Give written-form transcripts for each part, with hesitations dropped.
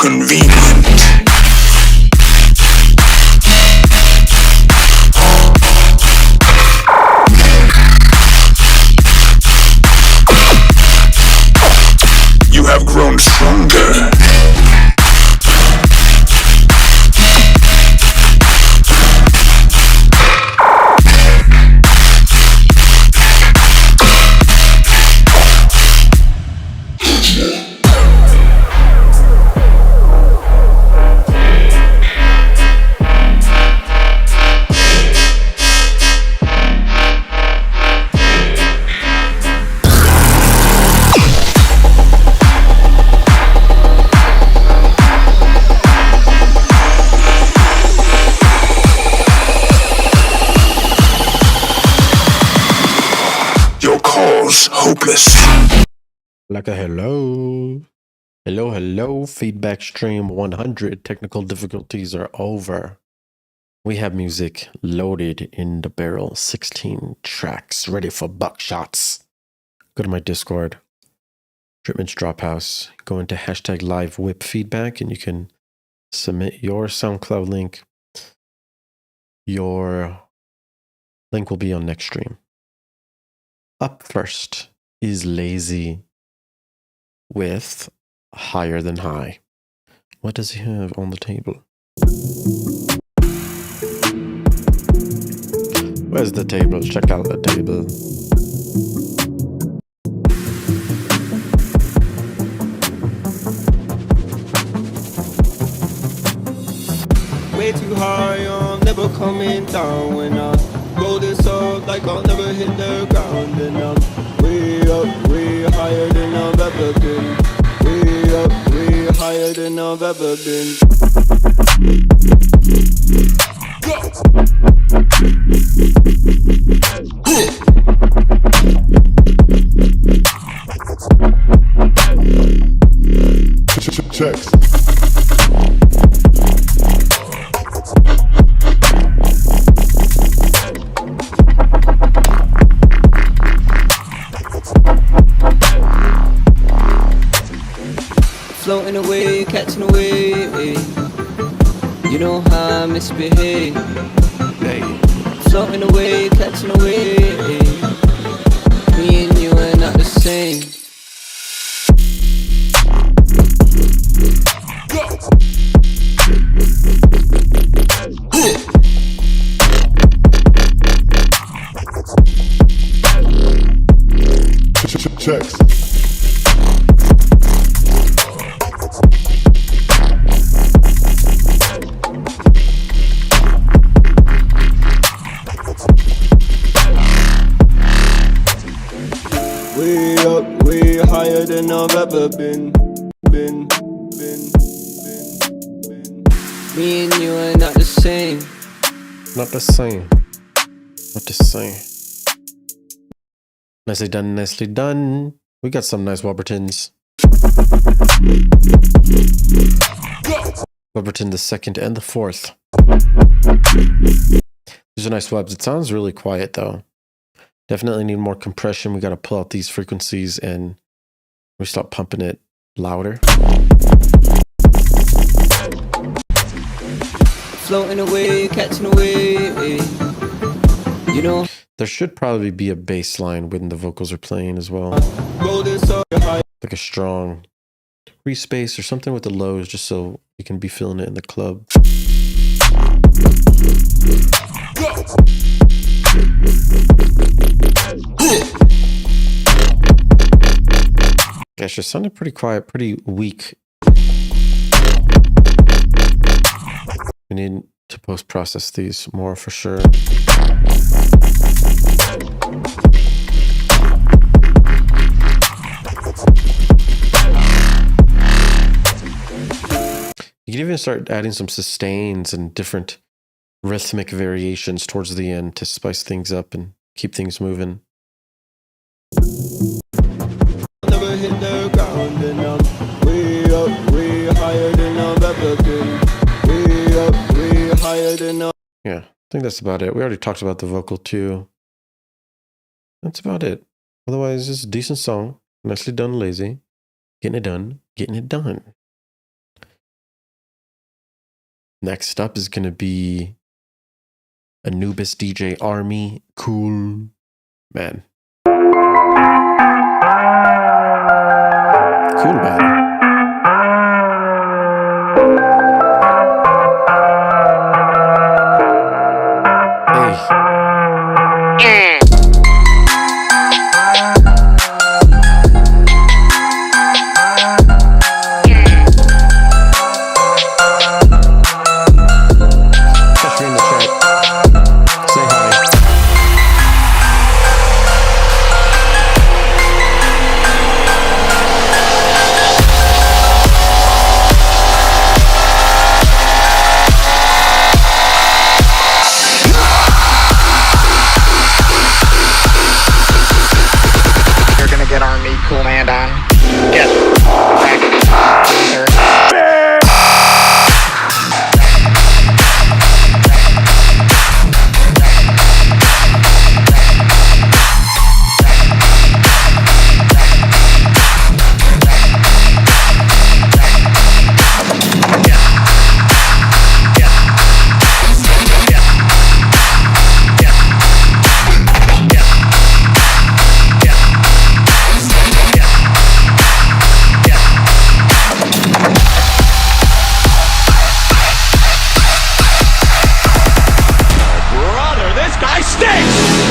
convenient. You have grown stronger. Hopeless. Like a hello. Hello. Feedback stream 100. Technical difficulties are over. We have music loaded in the barrel. 16 tracks ready for buckshots. Go to my Discord. Dripment's Drophouse. Go into hashtag live WIP feedback and you can submit your SoundCloud link. Your link will be on next stream. Up first is Lazy with Higher Than High. What does he have on the table? Where's the table? Check out the table. Way too high, I'm never coming down. When I roll this up like I'll never hit the ground. And I'm way up, way higher than I've ever been. Way up, way higher than I've ever been. Checks. Floating away, catching away. You know how I misbehave. Hey. Floating away, catching away. Me and you are not the same. Checks. Way up, way higher than I've ever been. Me and you are not the same. Not the same. Not the same. Nicely done, nicely done. We got some nice Wobbertons. Wobberton the second and the fourth. These are nice webs. It sounds really quiet though. Definitely need more compression. We got to pull out these frequencies and we start pumping it louder. Floating away, catching away. You know, there should probably be a bass line when the vocals are playing as well. Like a strong respace or something with the lows just so you can be feeling it in the club. Gosh, it sounded pretty quiet, pretty weak. We need to post-process these more for sure. You can even start adding some sustains and different rhythmic variations towards the end to spice things up and keep things moving. Never hit the ground and I'm way up, way higher than I've ever been. Way up, way higher than I've... Yeah, I think that's about it. We already talked about the vocal too. That's about it. Otherwise, it's a decent song. Nicely done, Lazy. Getting it done. Getting it done. Next up is going to be Anubis DJ Army. Cool. Man. Cool battle. Hey. Catch me in the chat. Say hi. You're gonna get Army Cool Man on. Get back. Sir. Brother, this guy stinks!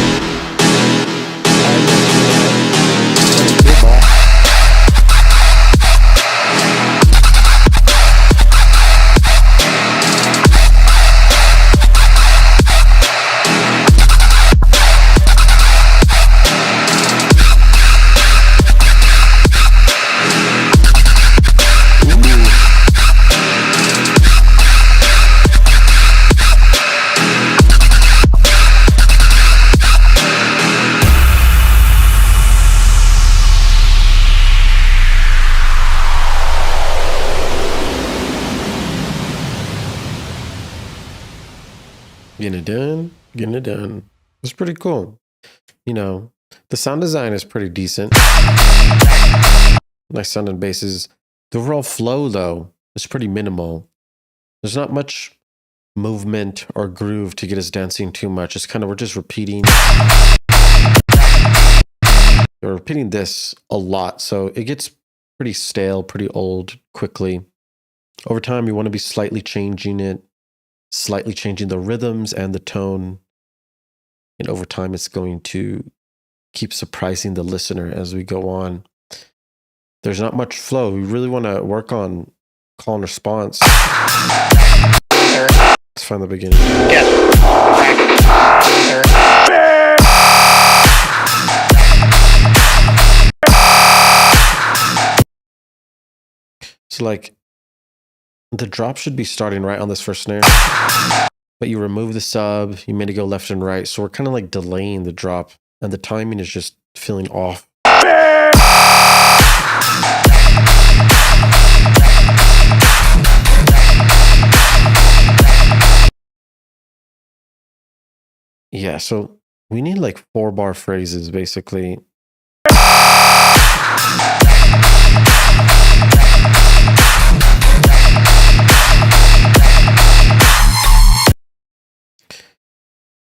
Getting it done. Getting it done. It's pretty cool. You know, the sound design is pretty decent. Nice sound and basses. The overall flow, though, is pretty minimal. There's not much movement or groove to get us dancing too much. It's kind of, we're just repeating. We're repeating this a lot, so it gets pretty stale, pretty old quickly. Over time, you want to be slightly changing it, slightly changing the rhythms and the tone. And over time, it's going to keep surprising the listener as we go on. There's not much flow. We really want to work on call and response. Let's find the beginning. Get back. Sir. So like the drop should be starting right on this first snare, but you remove the sub, you made it go left and right. So we're kind of like delaying the drop and the timing is just feeling off. Yeah, so we need like 4-bar phrases basically.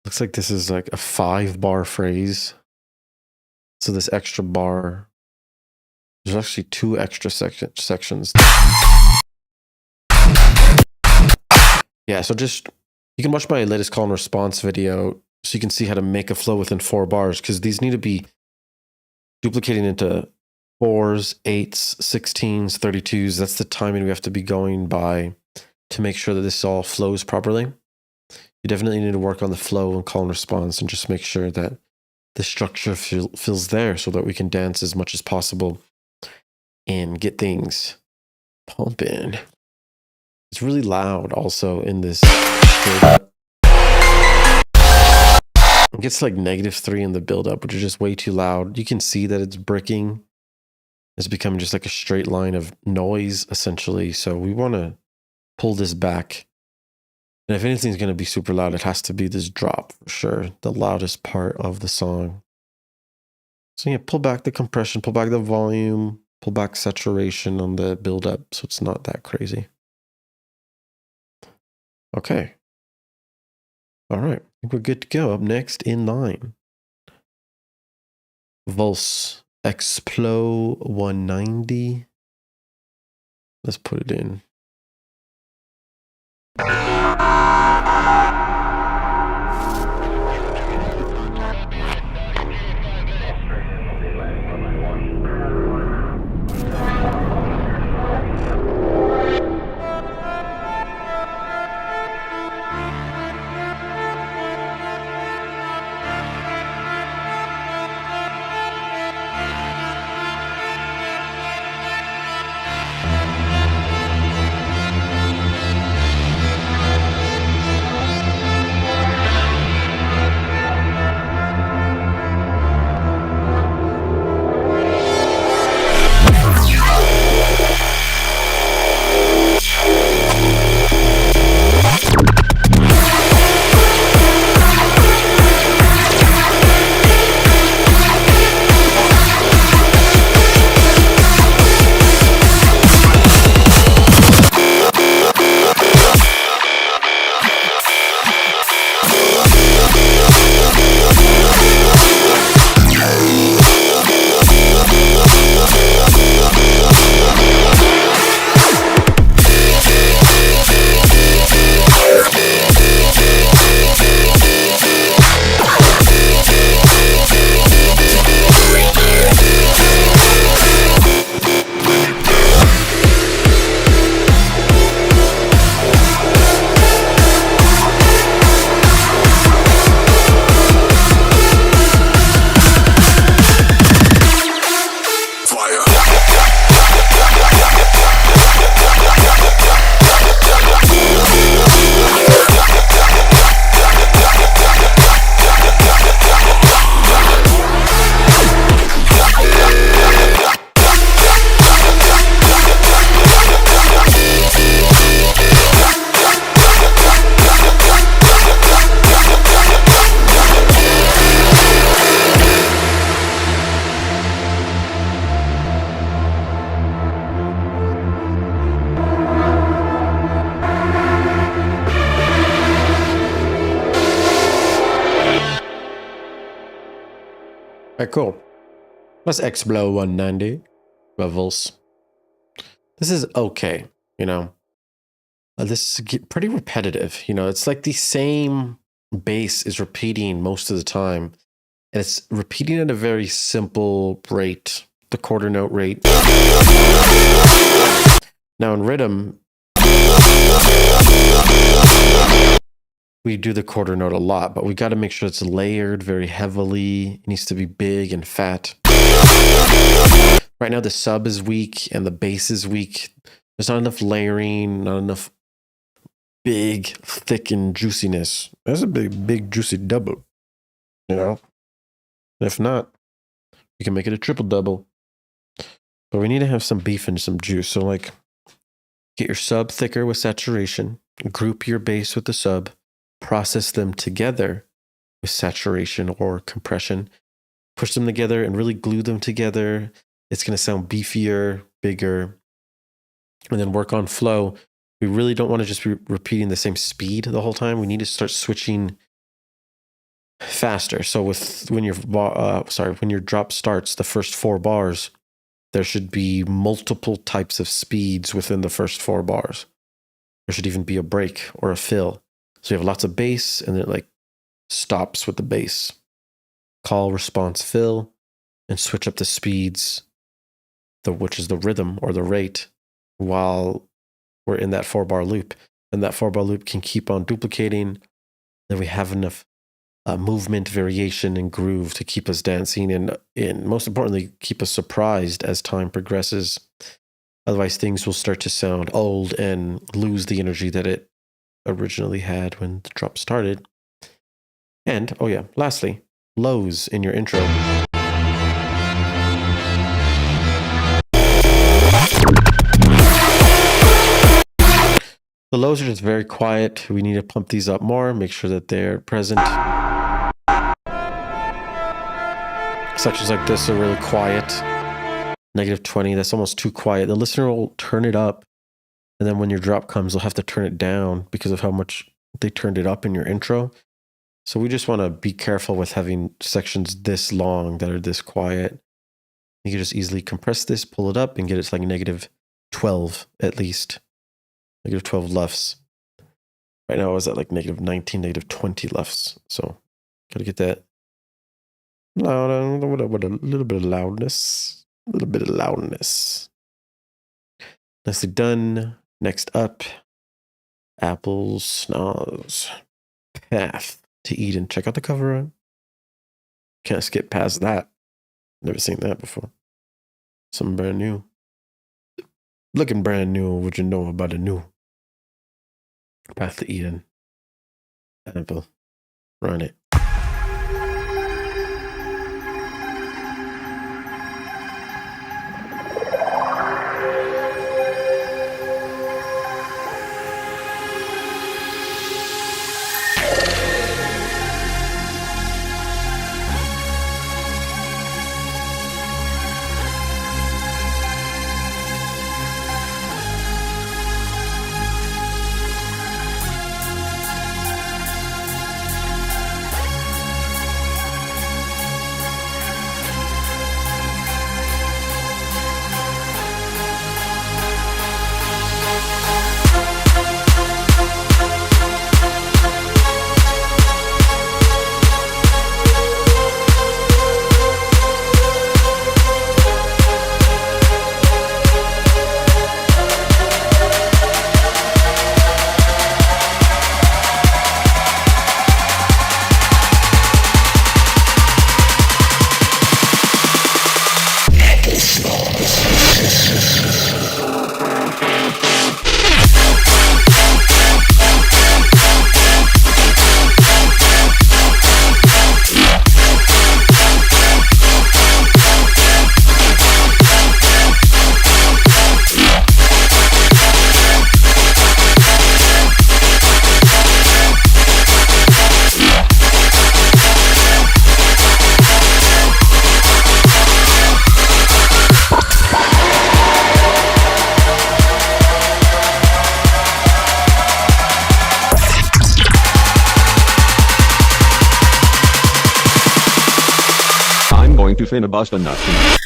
Looks like this is like a 5-bar phrase. So this extra bar, there's actually 2 extra sections. Yeah, so just, you can watch my latest call and response video so you can see how to make a flow within 4 bars, because these need to be duplicating into 4s, 8s, 16s, 32s. That's the timing we have to be going by to make sure that this all flows properly. You definitely need to work on the flow and call and response and just make sure that the structure feels there so that we can dance as much as possible and get things pumping. It's really loud also in this build-up. It gets like -3 in the build-up, which is just way too loud. You can see that it's bricking. It's becoming just like a straight line of noise, essentially. So we want to pull this back. And if anything's going to be super loud, it has to be this drop for sure. The loudest part of the song. So yeah, pull back the compression, pull back the volume, pull back saturation on the build-up so it's not that crazy. Okay. All right. I think we're good to go. Up next in line, Vulse Explo 190. Let's put it in. All right, cool. That's Explo 190 by Vulse. This is okay, you know. This is pretty repetitive, you know. It's like the same bass is repeating most of the time, and it's repeating at a very simple rate, the quarter note rate. Now in rhythm, we do the quarter note a lot, but we got to make sure it's layered very heavily. It needs to be big and fat. Right now the sub is weak and the bass is weak. There's not enough layering, not enough big, thick, and juiciness. That's a big, juicy double, you know? If not, we can make it a triple double. But we need to have some beef and some juice. So, like, get your sub thicker with saturation, group your bass with the sub, process them together with saturation or compression, push them together and really glue them together. It's going to sound beefier, bigger, and then work on flow. We really don't want to just be repeating the same speed the whole time. We need to start switching faster. So when your drop starts, the first 4 bars, there should be multiple types of speeds within the first 4 bars. There should even be a break or a fill. So you have lots of bass, and then it like stops with the bass. Call, response, fill, and switch up the speeds, which is the rhythm or the rate, while we're in that 4-bar loop. And that 4-bar loop can keep on duplicating. Then we have enough movement, variation, and groove to keep us dancing, and most importantly, keep us surprised as time progresses. Otherwise, things will start to sound old and lose the energy that it originally had when the drop started. And, oh yeah, lastly, lows in your intro. The lows are just very quiet. We need to pump these up more, make sure that they're present. Sections like this are really quiet. -20, that's almost too quiet. The listener will turn it up, And then when your drop comes, you'll have to turn it down because of how much they turned it up in your intro. So we just want to be careful with having sections this long that are this quiet. You can just easily compress this, pull it up, and get it to like negative 12 at least. Negative 12 LUFS. Right now I was at like negative 19, negative 20 LUFS. So gotta get that loud, with a little bit of loudness. A little bit of loudness. Nicely done. Next up, Apple's Snaz Path to Eden. Check out the cover art. Can't skip past that. Never seen that before. Something brand new. Looking brand new. What you know about a new Path to Eden? Apple. Run it. To filibuster nothing.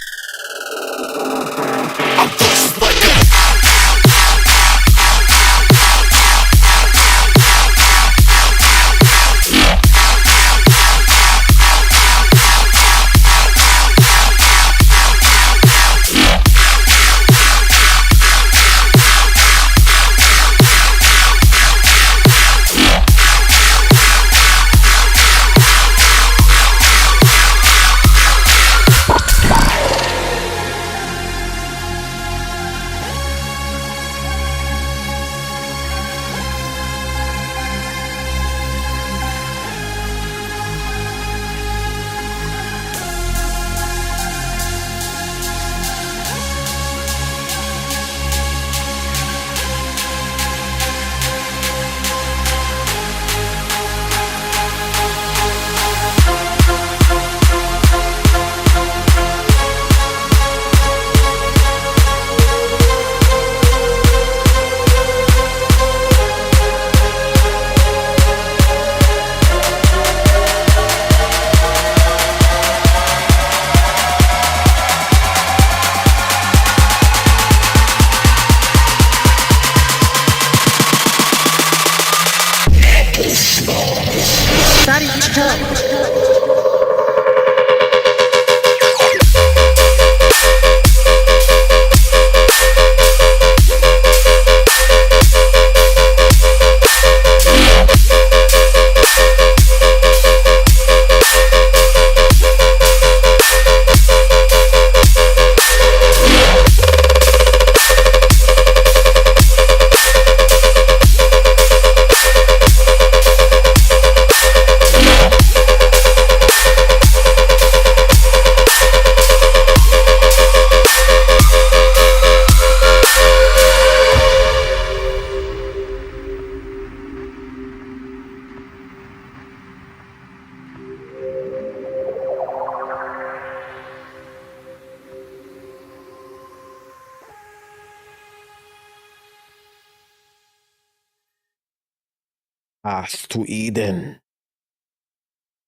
Path to Eden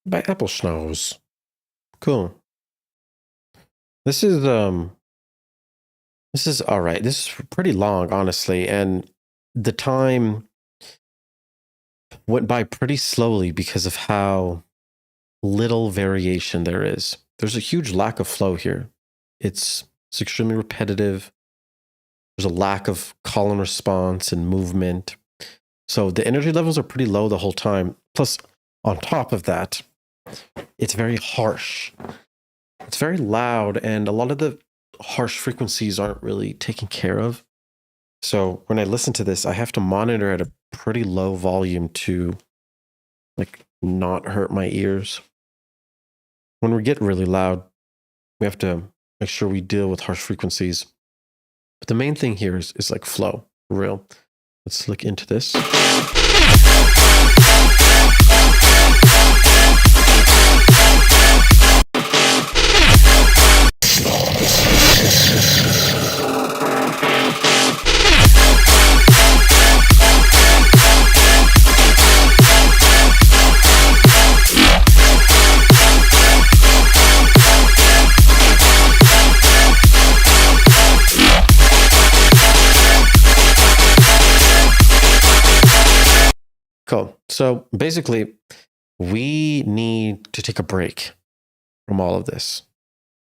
by Apple Snows. Cool. This is all right. This is pretty long, honestly, and the time went by pretty slowly because of how little variation there is. There's a huge lack of flow here. It's extremely repetitive. There's a lack of call and response and movement. So the energy levels are pretty low the whole time. Plus, on top of that, it's very harsh. It's very loud, and a lot of the harsh frequencies aren't really taken care of. So when I listen to this, I have to monitor at a pretty low volume to like not hurt my ears. When we get really loud, we have to make sure we deal with harsh frequencies. But the main thing here is like flow, for real. Let's look into this. Cool. So basically, we need to take a break from all of this.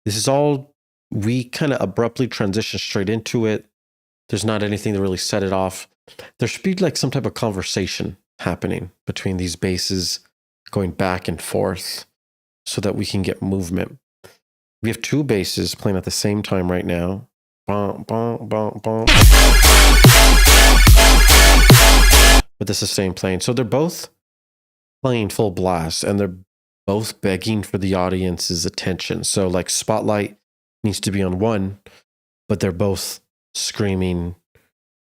This is all, we kind of abruptly transition straight into it. There's not anything to really set it off. There should be like some type of conversation happening between these basses, going back and forth so that we can get movement. We have two basses playing at the same time right now. Bum, bum, bum, bum. With the sustain playing. So they're both playing full blast and they're both begging for the audience's attention. So like spotlight needs to be on one, but they're both screaming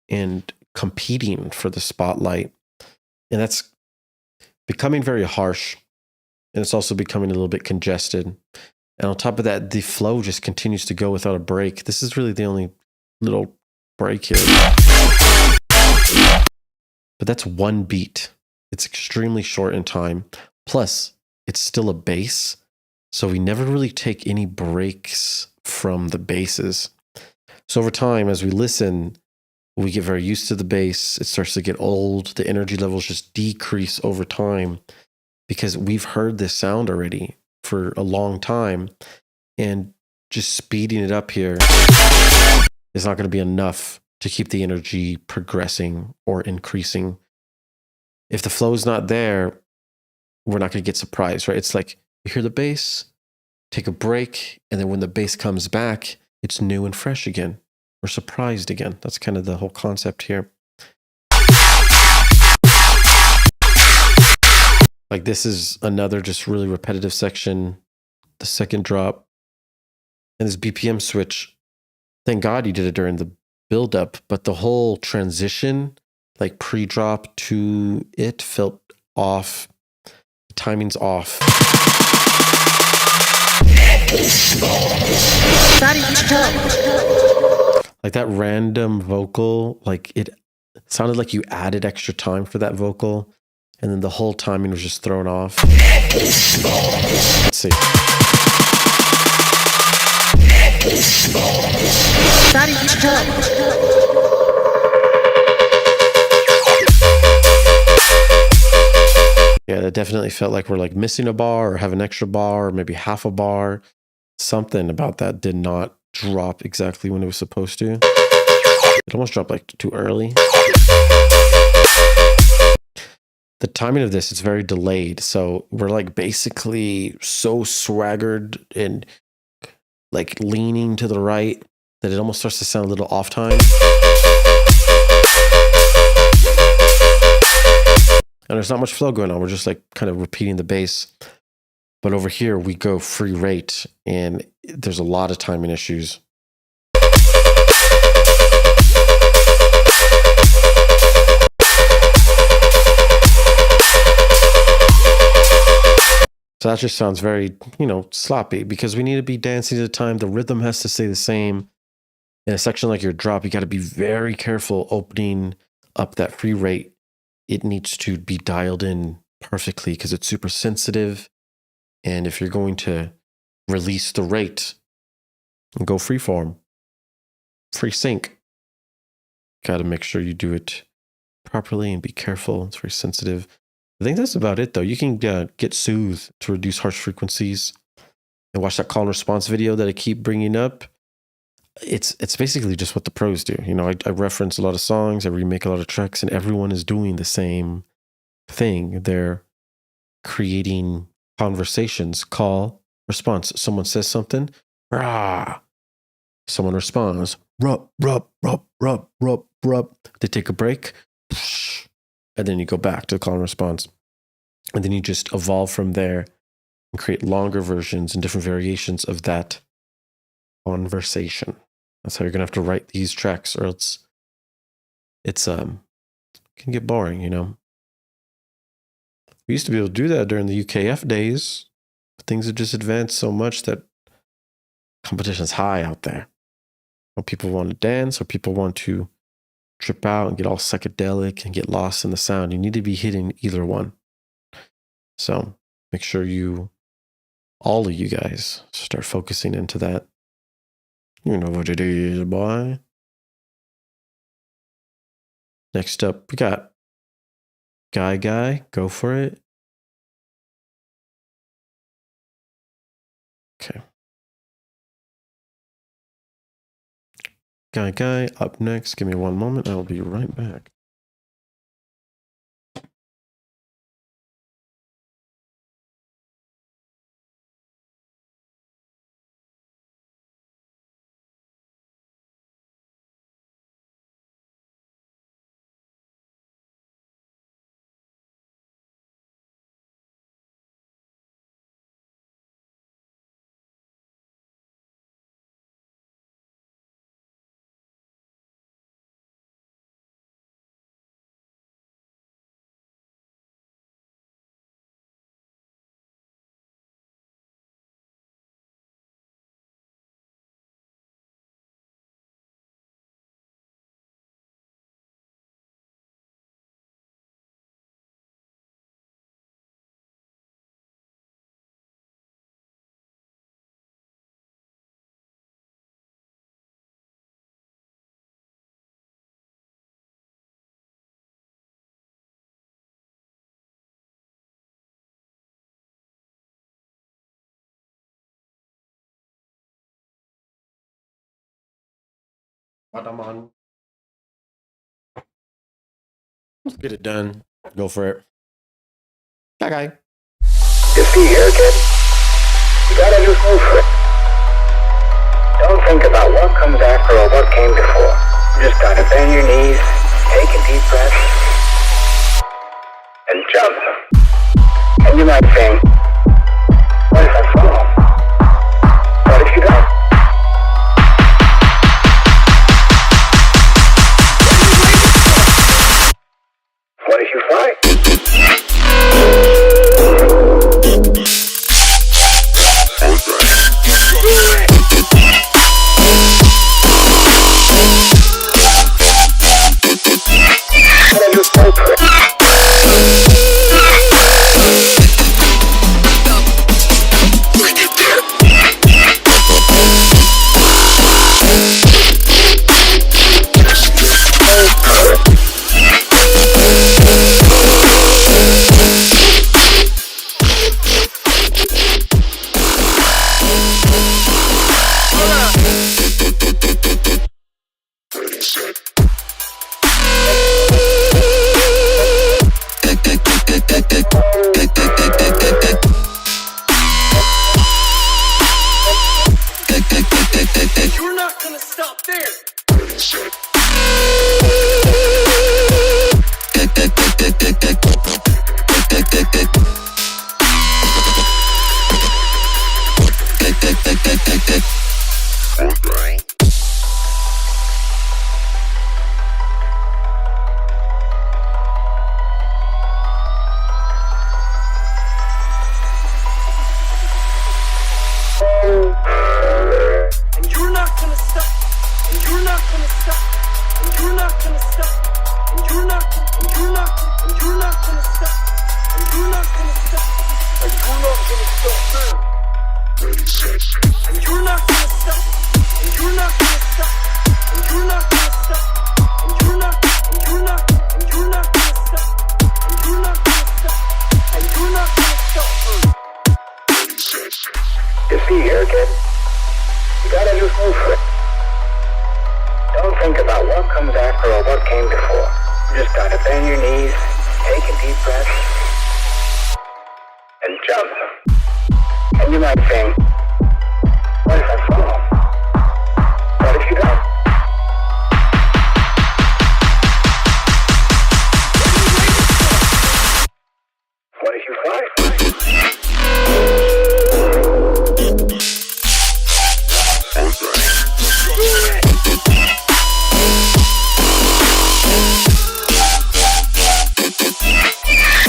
and competing for the spotlight. And that's becoming very harsh. And it's also becoming a little bit congested. And on top of that, the flow just continues to go without a break. This is really the only little break here. But that's one beat. It's extremely short in time. Plus, it's still a bass. So we never really take any breaks from the basses. So over time, as we listen, we get very used to the bass. It starts to get old. The energy levels just decrease over time because we've heard this sound already for a long time. And just speeding it up here is not going to be enough to keep the energy progressing or increasing. If the flow is not there, we're not going to get surprised, right? It's like you hear the bass, take a break, and then when the bass comes back, it's new and fresh again. We're surprised again. That's kind of the whole concept here. Like this is another just really repetitive section, the second drop, and this BPM switch. Thank God you did it during the build-up, but the whole transition, like pre-drop to it, felt off. The timing's off. Like that random vocal, like it sounded like you added extra time for that vocal, and then the whole timing was just thrown off. Let's see. Yeah, that definitely felt like we're like missing a bar or have an extra bar or maybe half a bar. Something about that did not drop exactly when it was supposed to. It almost dropped like too early. The timing of this is very delayed. So we're like basically so swaggered and like leaning to the right that it almost starts to sound a little off time. And there's not much flow going on. We're just like kind of repeating the bass. But over here, we go free rate, and there's a lot of timing issues. So that just sounds very, sloppy because we need to be dancing to the time. The rhythm has to stay the same. In a section like your drop, you got to be very careful opening up that free rate. it needs to be dialed in perfectly because it's super sensitive. And if you're going to release the rate and go freeform, free sync, got to make sure you do it properly and be careful. It's very sensitive. I think that's about it, though. You can get Soothe to reduce harsh frequencies. And watch that call and response video that I keep bringing up. It's basically just what the pros do. You know, I reference a lot of songs, I remake a lot of tracks, and everyone is doing the same thing. They're creating conversations, call, response. Someone says something, rah. Someone responds, rub, rub, rub, rub, rub, rub. They take a break, and then you go back to the call and response. And then you just evolve from there and create longer versions and different variations of that conversation. That's how you're gonna have to write these tracks, or else it's can get boring, you know. We used to be able to do that during the UKF days. But things have just advanced so much that competition's high out there. Or people want to dance, or people want to trip out and get all psychedelic and get lost in the sound. You need to be hitting either one. So make sure all of you guys start focusing into that. You know what it is, boy. Next up, we got Guy. Go for it. Okay. Guy, up next. Give me one moment. I will be right back. Let's get it done. Go for it. Guy. You see here, kid? You gotta just go for it. Don't think about what comes after or what came before. You just gotta bend your knees, take a deep breath, and jump. And you might think, what if I fall? What if you don't? What if you fly? what came before. You just gotta bend your knees, take a deep breath, and jump. And you might think, what if I fall? What if you don't? What if you fly? What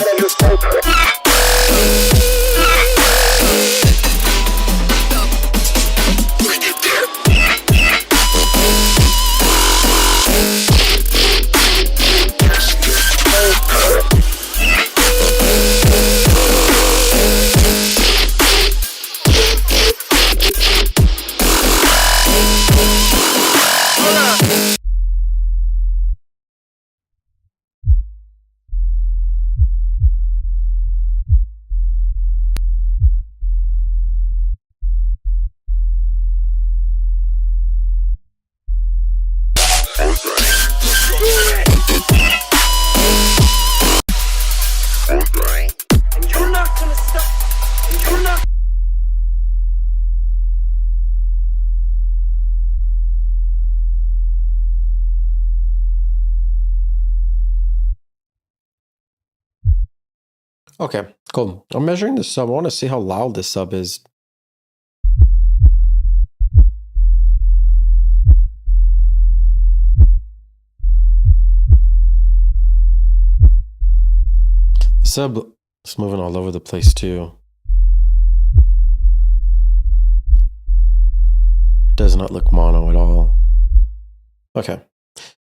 if you fall for it? Okay, cool. I'm measuring the sub. I want to see how loud this sub is. The sub is moving all over the place too. Does not look mono at all. Okay.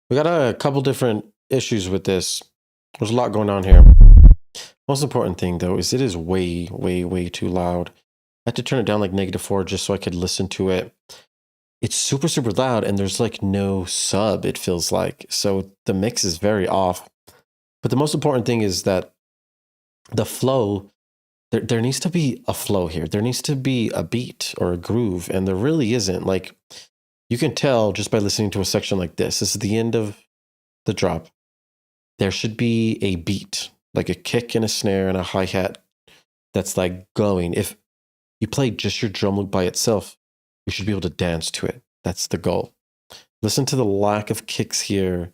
We got a couple different issues with this. There's a lot going on here. Most important thing though is it is way, way, way too loud. I had to turn it down like -4 just so I could listen to it. It's super, super loud and there's like no sub, it feels like. So the mix is very off. But the most important thing is that the flow, there needs to be a flow here. There needs to be a beat or a groove, and there really isn't. Like, you can tell just by listening to a section like this. This is the end of the drop. There should be a beat, like a kick and a snare and a hi-hat that's like going. If you play just your drum loop by itself, you should be able to dance to it. That's the goal. Listen to the lack of kicks here.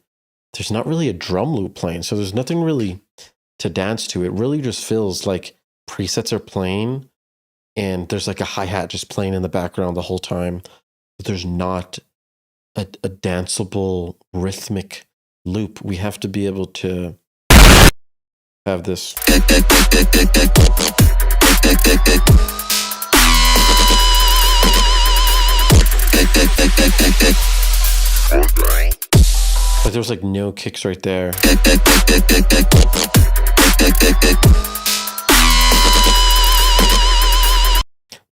There's not really a drum loop playing, so there's nothing really to dance to. It really just feels like presets are playing and there's like a hi-hat just playing in the background the whole time. But there's not a danceable rhythmic loop. We have to be able to have this. Like there's like no kicks right there.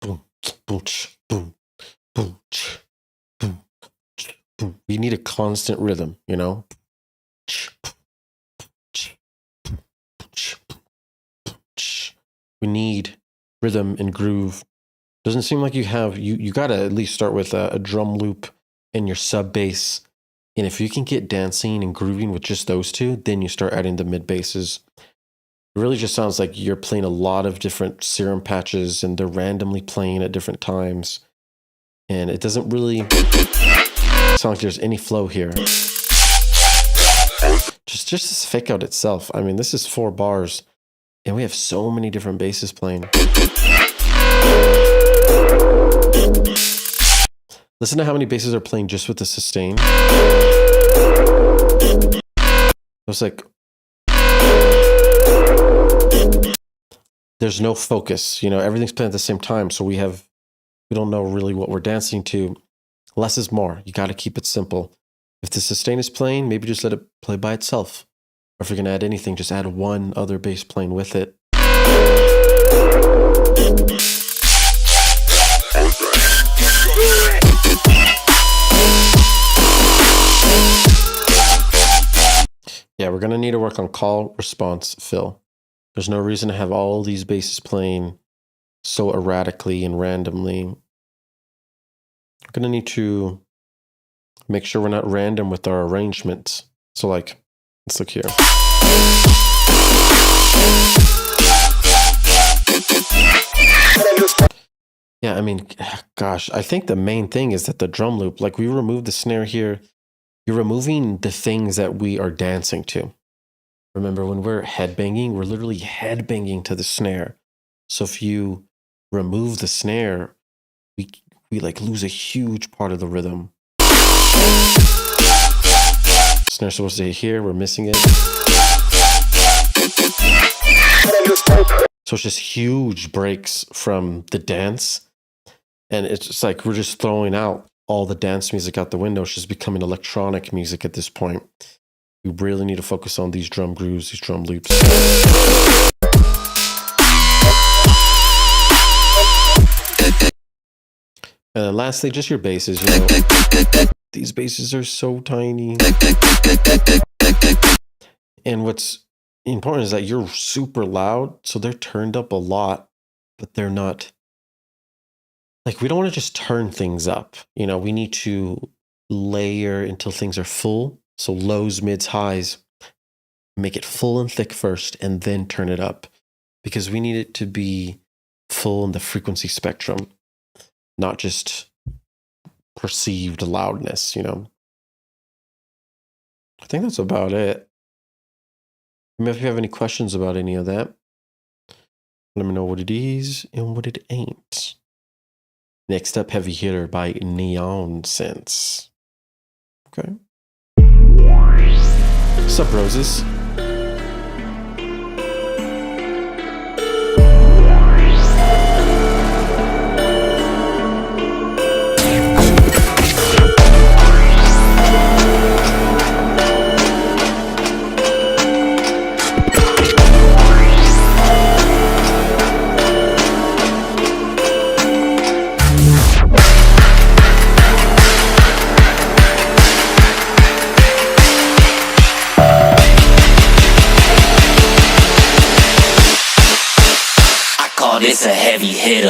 Boom, boom, boom, boom, boom, boom. You need a constant rhythm, you know? We need rhythm and groove. Doesn't seem like you have, you got to at least start with a drum loop and your sub bass. And if you can get dancing and grooving with just those two, then you start adding the mid basses. It really just sounds like you're playing a lot of different serum patches and they're randomly playing at different times. And it doesn't really sound like there's any flow here. Just this fake out itself. I mean, this is 4 bars and we have so many different basses playing. Listen to how many basses are playing just with the sustain. It's like there's no focus, you know, everything's playing at the same time. So we don't know really what we're dancing to. Less is more. You got to keep it simple. If the sustain is playing, maybe just let it play by itself. Or if you're going to add anything, just add one other bass playing with it. Yeah, we're going to need to work on call, response, fill. There's no reason to have all these basses playing so erratically and randomly. We're going to need to make sure we're not random with our arrangements. So like, let's look here. Yeah, I mean, gosh, I think the main thing is that the drum loop, like we remove the snare here, you're removing the things that we are dancing to. Remember, when we're headbanging, we're literally headbanging to the snare. So if you remove the snare, we like lose a huge part of the rhythm. Snare's supposed to be here, we're missing it. So it's just huge breaks from the dance. And it's just like we're just throwing out all the dance music out the window. It's just becoming electronic music at this point. We really need to focus on these drum grooves, these drum loops. And then lastly, just your basses. You know, these basses are so tiny. And what's important is that you're super loud, so they're turned up a lot, but they're not. Like, we don't want to just turn things up. You know, we need to layer until things are full. So lows, mids, highs, make it full and thick first, and then turn it up. Because we need it to be full in the frequency spectrum, not just perceived loudness, you know. I think that's about it. If you have any questions about any of that, let me know what it is and what it ain't. Next up, Heavy Hitter by Neon Sense. Okay. What's up, Roses? This a heavy hitter.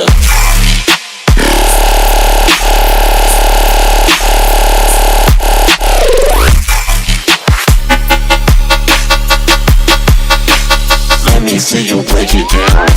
Let me see you break it down.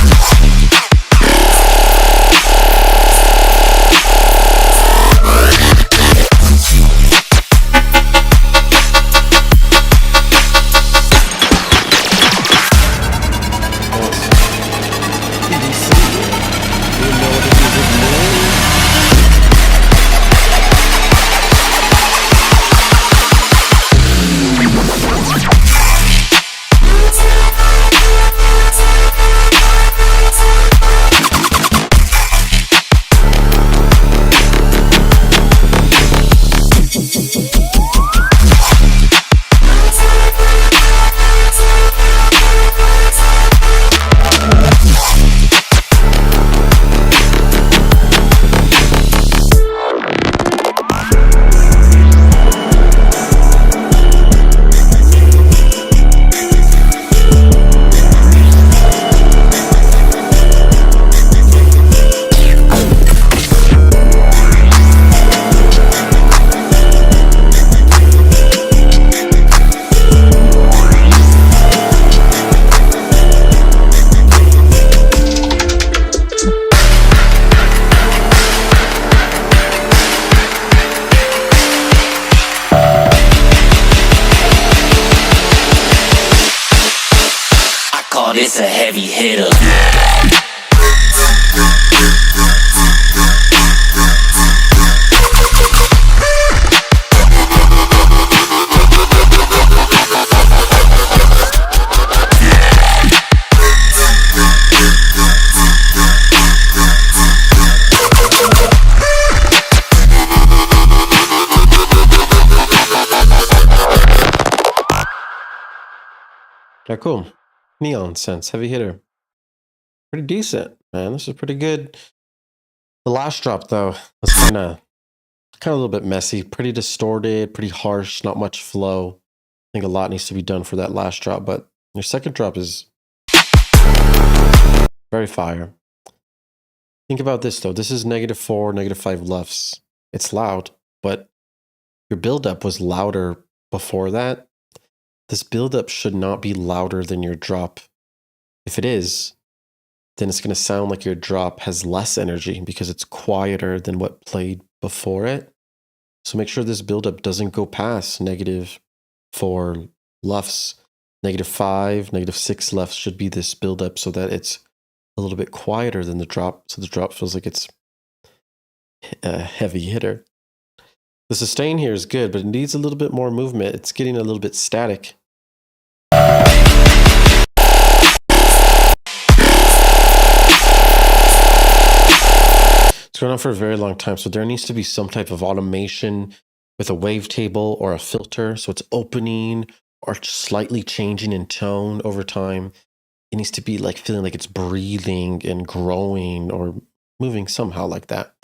This a heavy hitter. Yeah, cool. Neon Sense, Heavy Hitter. Pretty decent, man. This is pretty good. The last drop, though, was kind of a little bit messy, pretty distorted, pretty harsh, not much flow. I think a lot needs to be done for that last drop, but your second drop is very fire. Think about this, though. This is -4, -5 LUFS. It's loud, but your buildup was louder before that. this buildup should not be louder than your drop. If it is, then it's going to sound like your drop has less energy because it's quieter than what played before it. So make sure this buildup doesn't go past -4 LUFS. -5, -6 LUFS should be this buildup so that it's a little bit quieter than the drop. So the drop feels like it's a heavy hitter. The sustain here is good, but it needs a little bit more movement. It's getting a little bit static. It's going on for a very long time, so there needs to be some type of automation with a wavetable or a filter, so it's opening or slightly changing in tone over time. It needs to be like feeling like it's breathing and growing or moving somehow like that.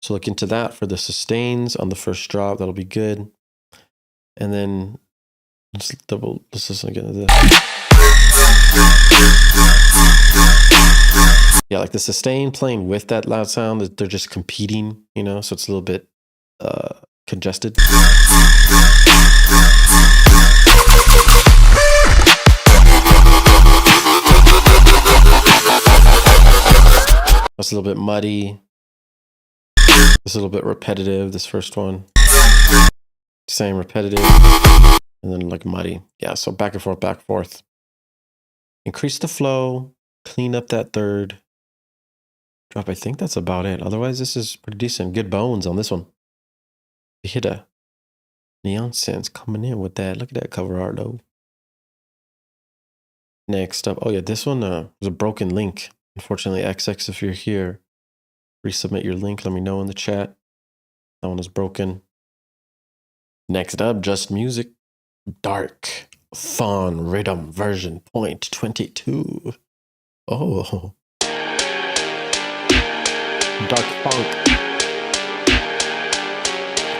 So look into that for the sustains on the first drop. That'll be good. And then let's listen again to this. Yeah, like the sustain playing with that loud sound, they're just competing, you know, so it's a little bit congested. That's a little bit muddy. It's a little bit repetitive, this first one. Same repetitive. And then like muddy. Yeah, so back and forth, back and forth. Increase the flow. Clean up that third drop. I think that's about it. Otherwise, this is pretty decent. Good bones on this one. You hit a neon sense coming in with that. Look at that cover art though. Next up. Oh yeah, this one was a broken link. Unfortunately, XX, if you're here, resubmit your link. Let me know in the chat. That one is broken. Next up, Just Music. Dark Fun Rhythm version 0.22. Oh. Dark funk.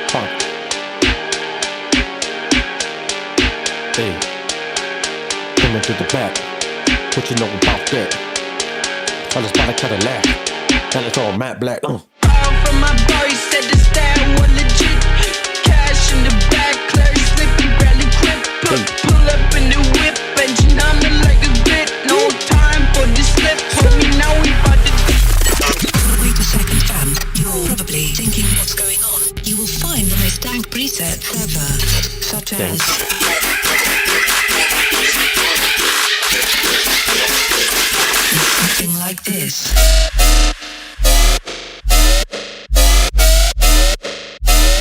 Funk. Hey. Coming to the back. What you know about that? I just bought a Cadillac. And it's all matte black. From my boy said the style was legit. Cash in the back, clear slipping, barely grip. Pull up in the whip, engine on me like a bit. No time for this slip. For me now we about to. Wait a second, fam. You're probably thinking what's going on. You will find the most dank presets ever, such as something like this.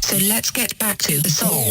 So let's get back to the song.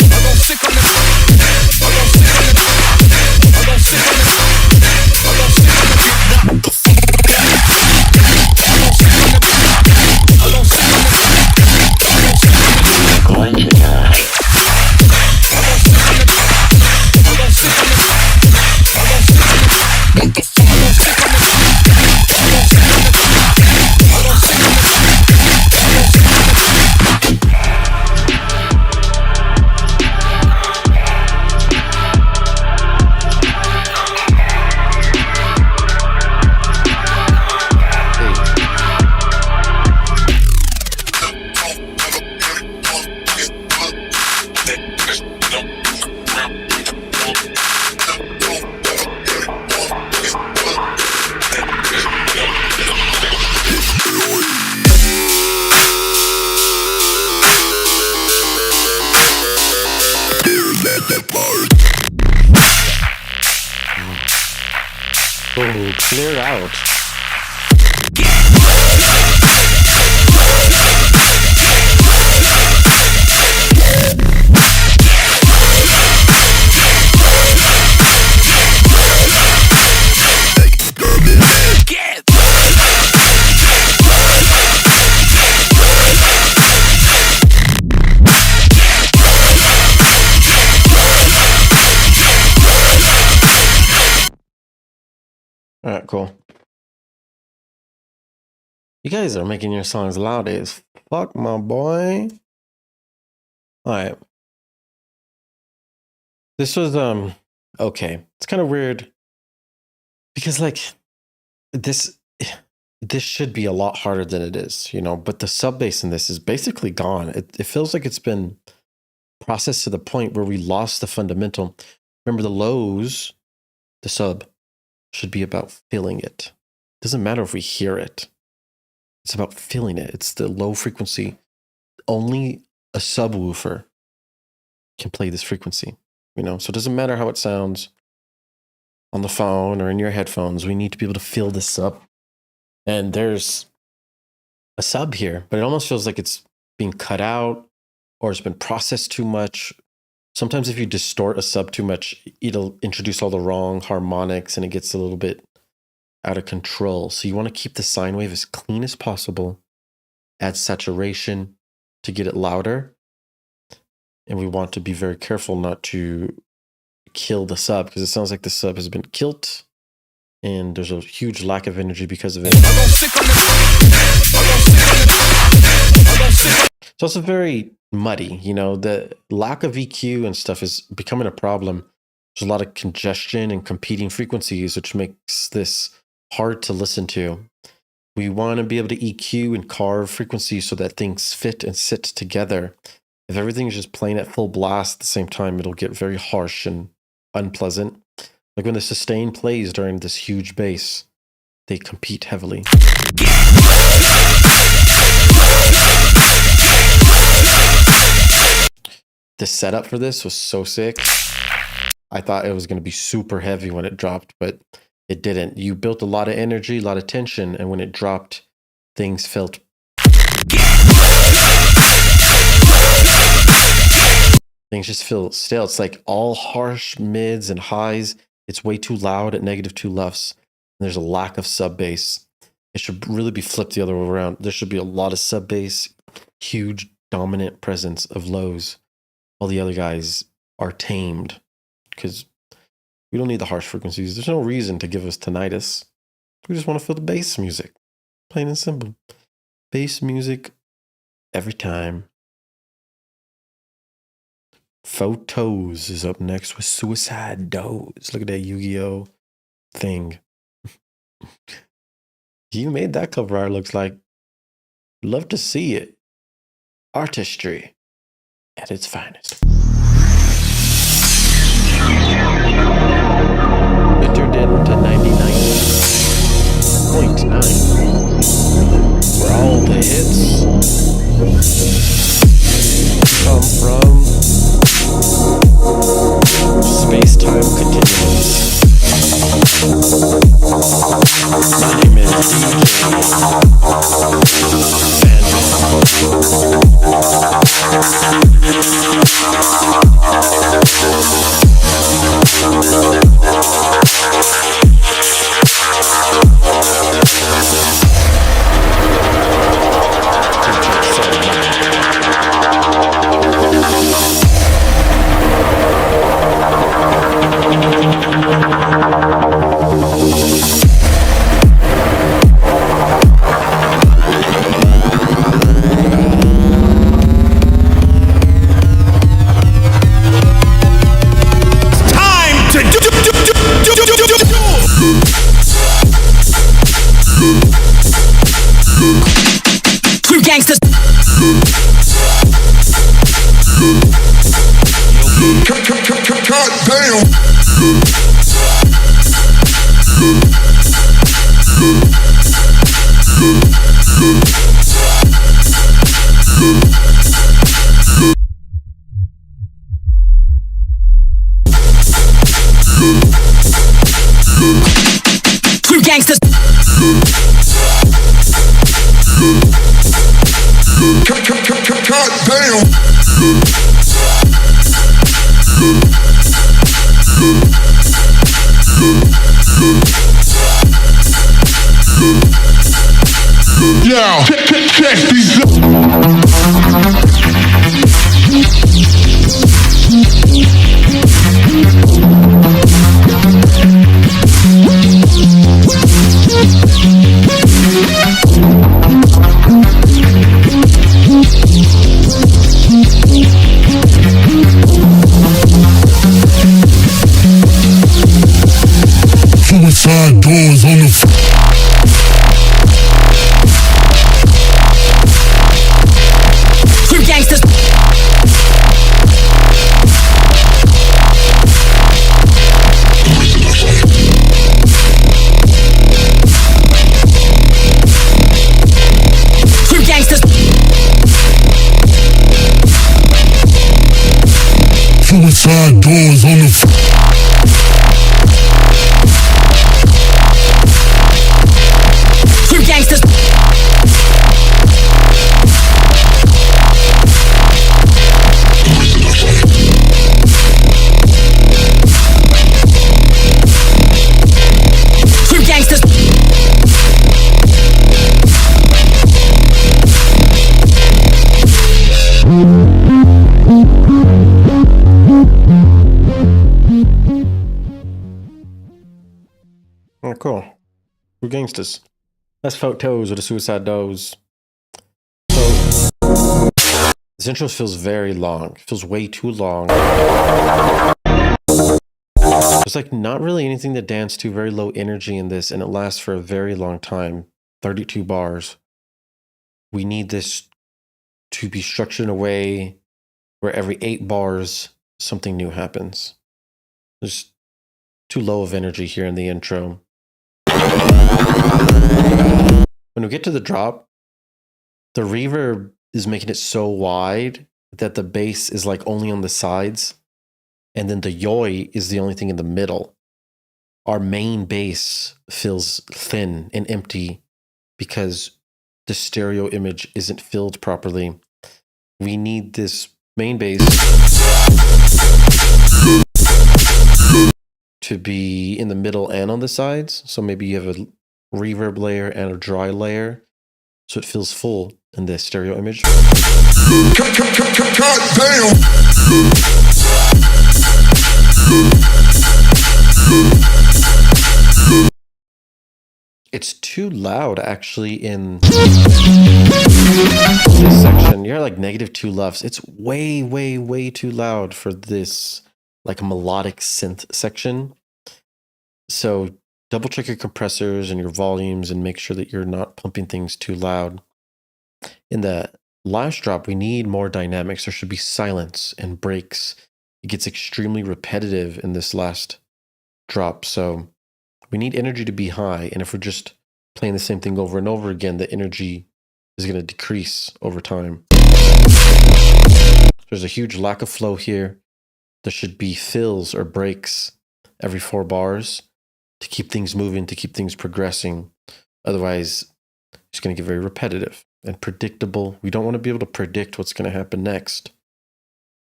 Oh, clear out. All right, cool. You guys are making your songs loud as fuck, my boy. All right. This was okay. It's kind of weird because like this should be a lot harder than it is, you know, but the sub bass in this is basically gone. It feels like it's been processed to the point where we lost the fundamental. Remember, the lows, the sub, should be about filling it. Doesn't matter if we hear it. It's about filling it. It's the low frequency. Only a subwoofer can play this frequency, you know? So it doesn't matter how it sounds on the phone or in your headphones. We need to be able to fill this up. And there's a sub here, but it almost feels like it's being cut out or it's been processed too much. Sometimes if you distort a sub too much, it'll introduce all the wrong harmonics and it gets a little bit out of control. So you want to keep the sine wave as clean as possible, add saturation to get it louder. And we want to be very careful not to kill the sub, because it sounds like the sub has been killed and there's a huge lack of energy because of it. It's also very muddy, you know, the lack of EQ and stuff is becoming a problem. There's a lot of congestion and competing frequencies, which makes this hard to listen to. We want to be able to EQ and carve frequencies so that things fit and sit together. If everything is just playing at full blast at the same time, it'll get very harsh and unpleasant. Like when the sustain plays during this huge bass, they compete heavily. The setup for this was so sick. I thought it was going to be super heavy when it dropped, but it didn't. You built a lot of energy, a lot of tension, and when it dropped, things felt... Things just feel still. It's like all harsh mids and highs. It's way too loud at -2 LUFS. And there's a lack of sub bass. It should really be flipped the other way around. There should be a lot of sub bass, huge dominant presence of lows. All the other guys are tamed because we don't need the harsh frequencies. There's no reason to give us tinnitus. We just want to feel the bass music. Plain and simple. Bass music every time. Photos is up next with Suicide Doze. Look at that Yu-Gi-Oh thing. You made that cover art, looks like. Love to see it. Artistry at its finest. It turned into 99.9. Where all the hits come from. Space-time continuums. My name is Damn. Side doors on the You gangsters. You gangsters. Oh, cool. We're gangsters. That's Photos or the Suicide Does. So, this intro feels very long. It feels way too long. There's like not really anything to dance to, very low energy in this, and it lasts for a very long time. 32 bars. We need this to be structured in a way where every 8 bars, something new happens. There's too low of energy here in the intro. When we get to the drop, the reverb is making it so wide that the bass is like only on the sides, and then the yoi is the only thing in the middle. Our main bass feels thin and empty because the stereo image isn't filled properly. We need this main bass to be in the middle and on the sides. So maybe you have a reverb layer and a dry layer, so it feels full in the stereo image. damn. It's too loud actually in this section. You're like -2 LUFS. It's way too loud for this like melodic synth section. So double check your compressors and your volumes and make sure that you're not pumping things too loud. In the last drop, we need more dynamics. There should be silence and breaks. It gets extremely repetitive in this last drop. So we need energy to be high. And if we're just playing the same thing over and over again, the energy is going to decrease over time. There's a huge lack of flow here. There should be fills or breaks every 4 bars to keep things moving, to keep things progressing. Otherwise, it's going to get very repetitive and predictable. We don't want to be able to predict what's going to happen next.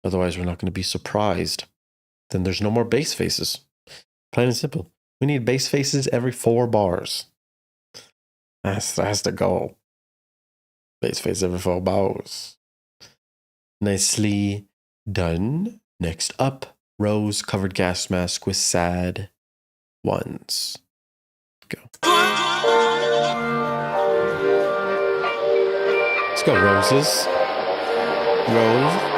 Otherwise, we're not going to be surprised. Then there's no more bass faces. Plain and simple. We need bass faces every 4 bars. That's the goal. Bass face every 4 bars. Nicely done. Next up, Rose covered gas mask with sad ones. Go. Let's go, Roses. Rose.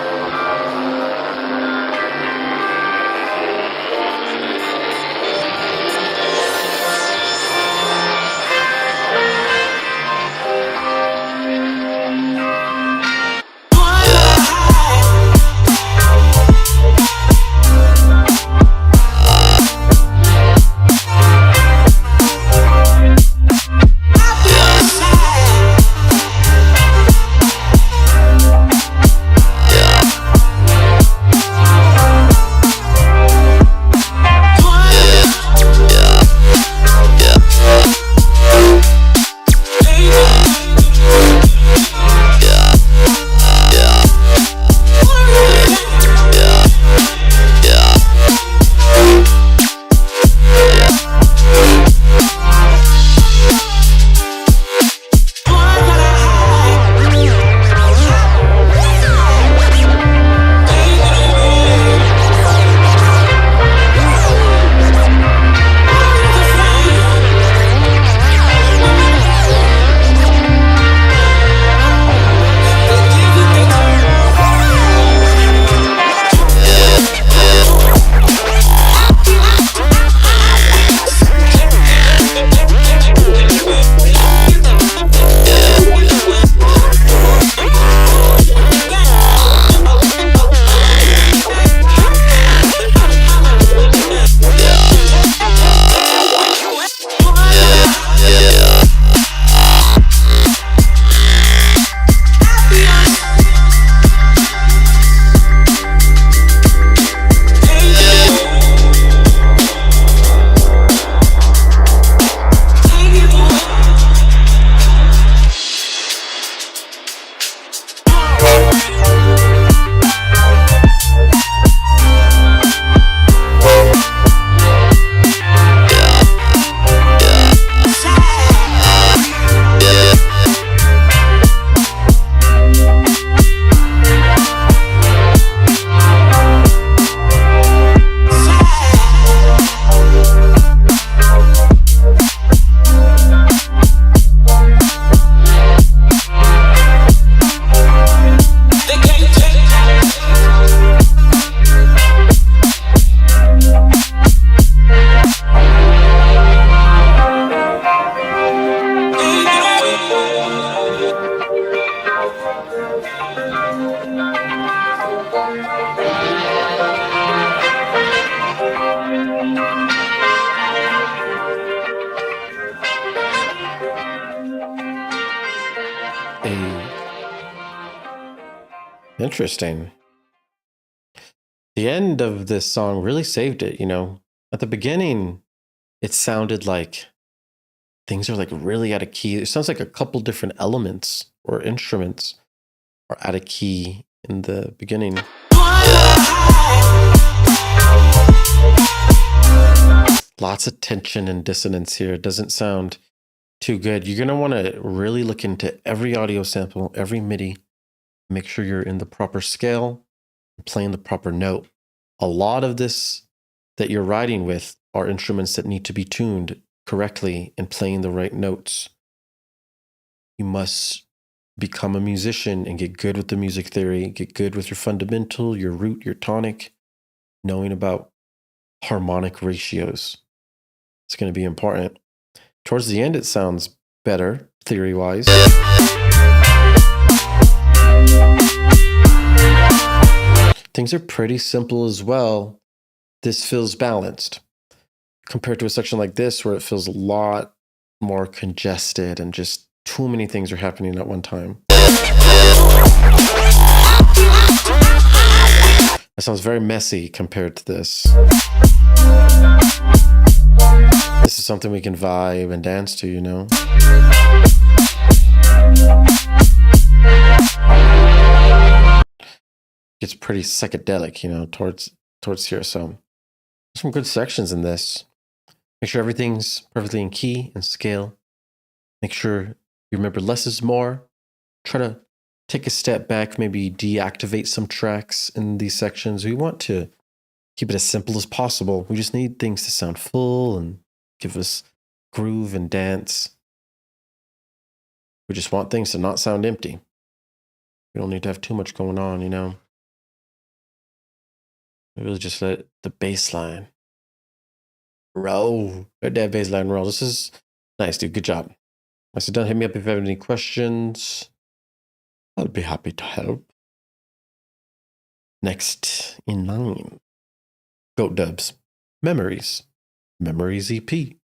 Interesting. The end of this song really saved it, you know. At the beginning, it sounded like things are like really out of key. It sounds like a couple different elements or instruments are out of key in the beginning. Lots of tension and dissonance here. It doesn't sound too good. You're going to want to really look into every audio sample, every MIDI, make sure you're in the proper scale, playing the proper note. A lot of this that you're writing with are instruments that need to be tuned correctly and playing the right notes. You must become a musician and get good with the music theory, get good with your fundamental, your root, your tonic, knowing about harmonic ratios. It's going to be important. Towards the end, it sounds better, theory-wise. Things are pretty simple as well. This feels balanced compared to a section like this where it feels a lot more congested and just too many things are happening at one time. That sounds very messy compared to this. This is something we can vibe and dance to, you know? It's pretty psychedelic, you know, towards here. So some good sections in this. Make sure everything's perfectly in key and scale. Make sure you remember less is more. Try to take a step back, maybe deactivate some tracks in these sections. We want to keep it as simple as possible. We just need things to sound full and give us groove and dance. We just want things to not sound empty. We don't need to have too much going on, you know? We really just let the bass line roll. Let that bass line roll. This is nice, dude. Good job. Nicely done. Hit me up if you have any questions. I'll be happy to help. Next in line, Goat Dubs. Memories. Memories EP.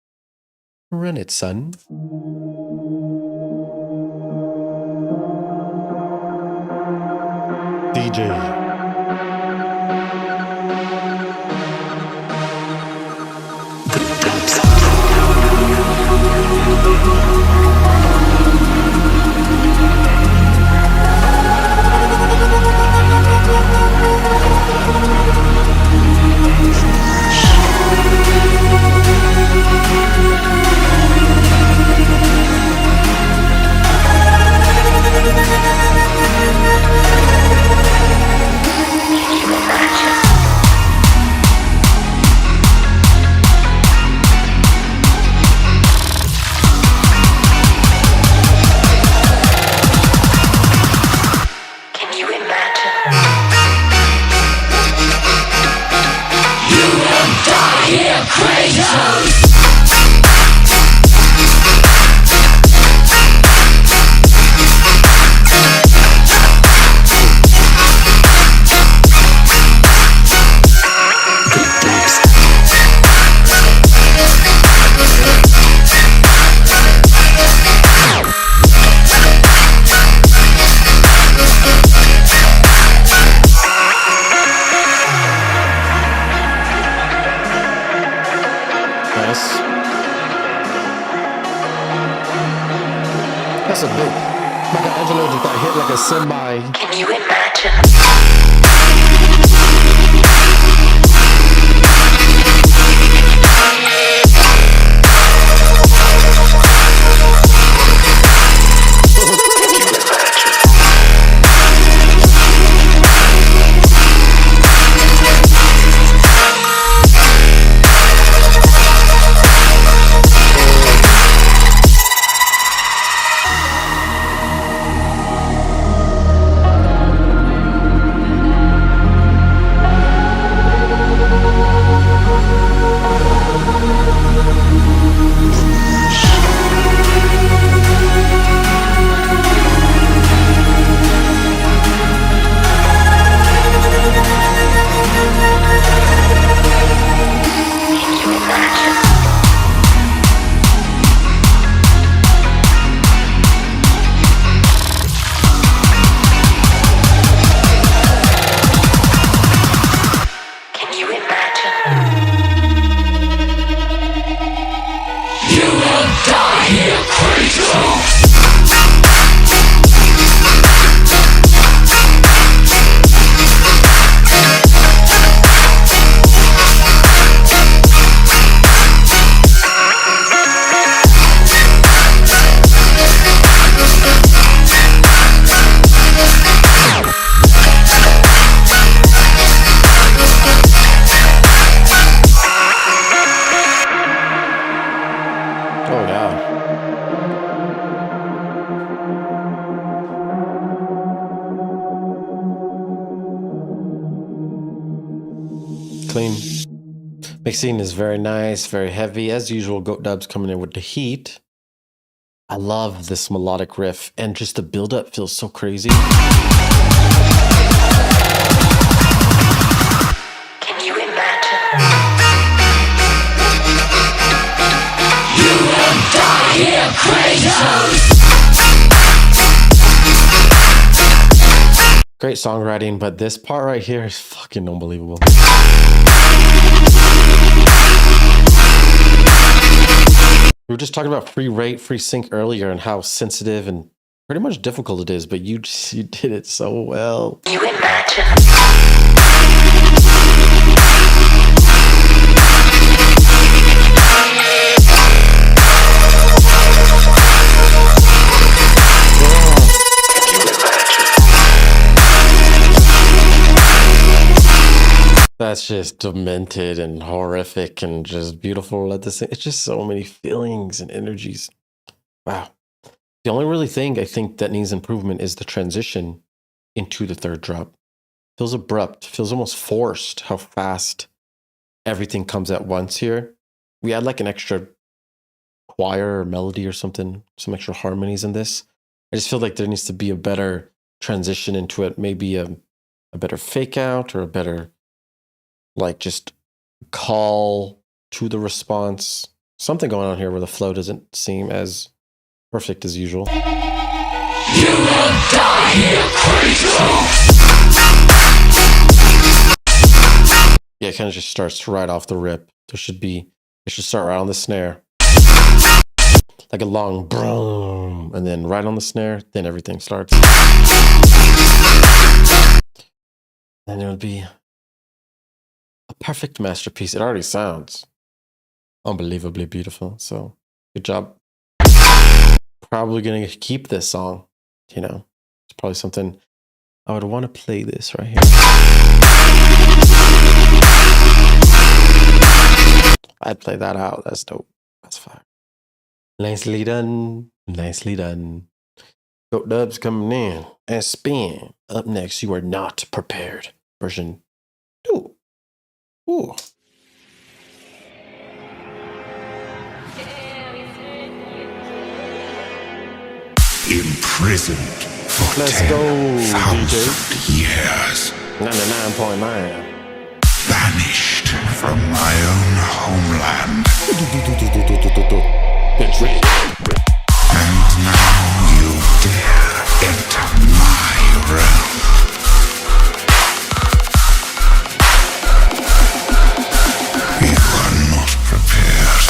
Run it, son. DJ. That's a big. Michelangelo just got hit like a semi. Can you imagine? Oh yeah. Clean. Mixing is very nice, very heavy. As usual, Goat Dub's coming in with the heat. I love this melodic riff, and just the build-up feels so crazy. Can you imagine? Great songwriting, but this part right here is fucking unbelievable. We were just talking about free rate, free sync earlier, and how sensitive and pretty much difficult it is, but you did it so well. You imagine? That's just demented and horrific and just beautiful at the same. It's just so many feelings and energies. Wow. The only really thing I think that needs improvement is the transition into the third drop. Feels abrupt, feels almost forced how fast everything comes at once here. We add like an extra choir or melody or something, some extra harmonies in this. I just feel like there needs to be a better transition into it. Maybe a better fake out or a better like just call to the response. Something going on here where the flow doesn't seem as perfect as usual. You will die here, creature! Yeah, it kind of just starts right off the rip. It should start right on the snare. Like a long boom, and then right on the snare, then everything starts. And it would be a perfect masterpiece. It already sounds unbelievably beautiful. So good job. Probably gonna keep this song. You know, it's probably something I would want to play this right here. I'd play that out. That's dope. That's fire. Nicely done. Nicely done. Goat Dub's coming in and spin. Up next, You Are Not Prepared. Version 2. Ooh. Imprisoned for Let's go, 10,000 years. 99.9. Banished from my own homeland. Bitch, read. And now you dare enter my realm. You are not prepared.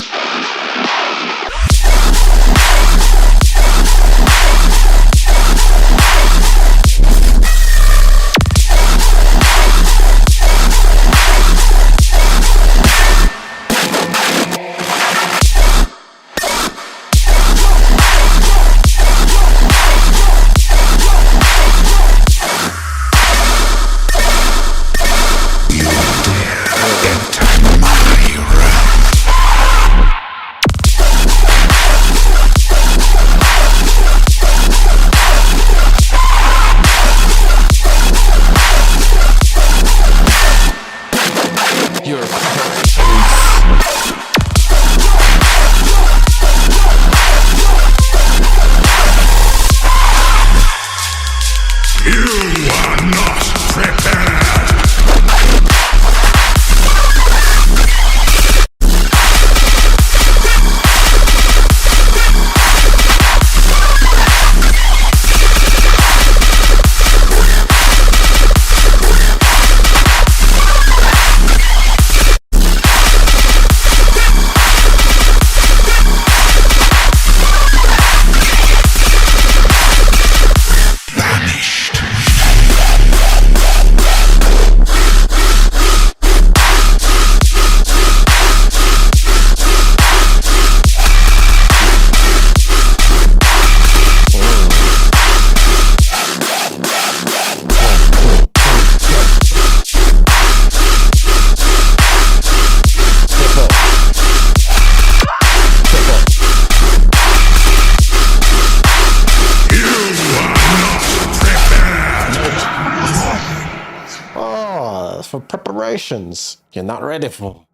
for preparations. You're not ready for.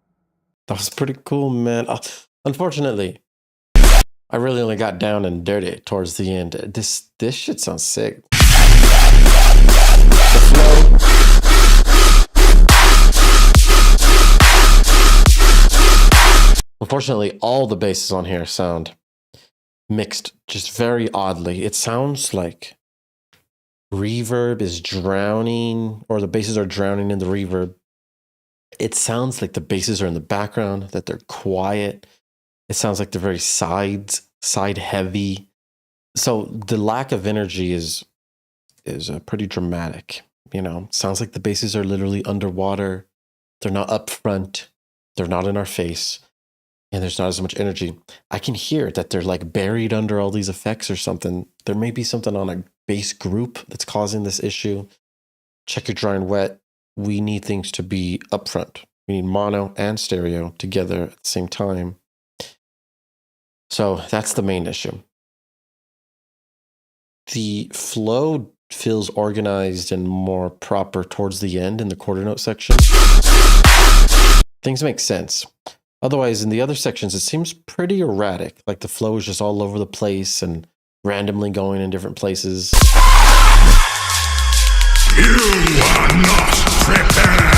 That was pretty cool, man. Unfortunately, I really only got down and dirty towards the end. This shit sounds sick. The flow. Unfortunately, all the basses on here sound mixed just very oddly. It sounds like reverb is drowning, or the basses are drowning in the reverb. It sounds like the basses are in the background, that they're quiet. It sounds like they're very side heavy. So the lack of energy is pretty dramatic. You know, sounds like the basses are literally underwater. They're not up front. They're not in our face. And there's not as much energy. I can hear that they're like buried under all these effects or something. There may be something on a bass group that's causing this issue. Check your dry and wet. We need things to be upfront. We need mono and stereo together at the same time. So that's the main issue. The flow feels organized and more proper towards the end in the quarter note section. Things make sense. Otherwise, in the other sections, it seems pretty erratic. Like the flow is just all over the place and randomly going in different places. You are not prepared.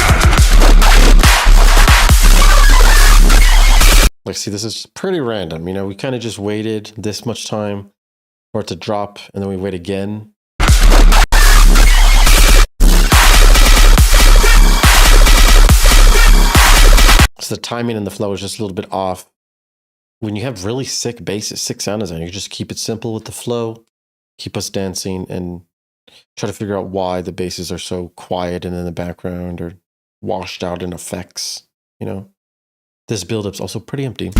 Like, see, this is pretty random. You know, we kind of just waited this much time for it to drop, and then we wait again. So the timing and the flow is just a little bit off. When you have really sick basses, sick sound design, you just keep it simple with the flow, keep us dancing, and try to figure out why the basses are so quiet and in the background or washed out in effects, you know? This build-up's also pretty empty.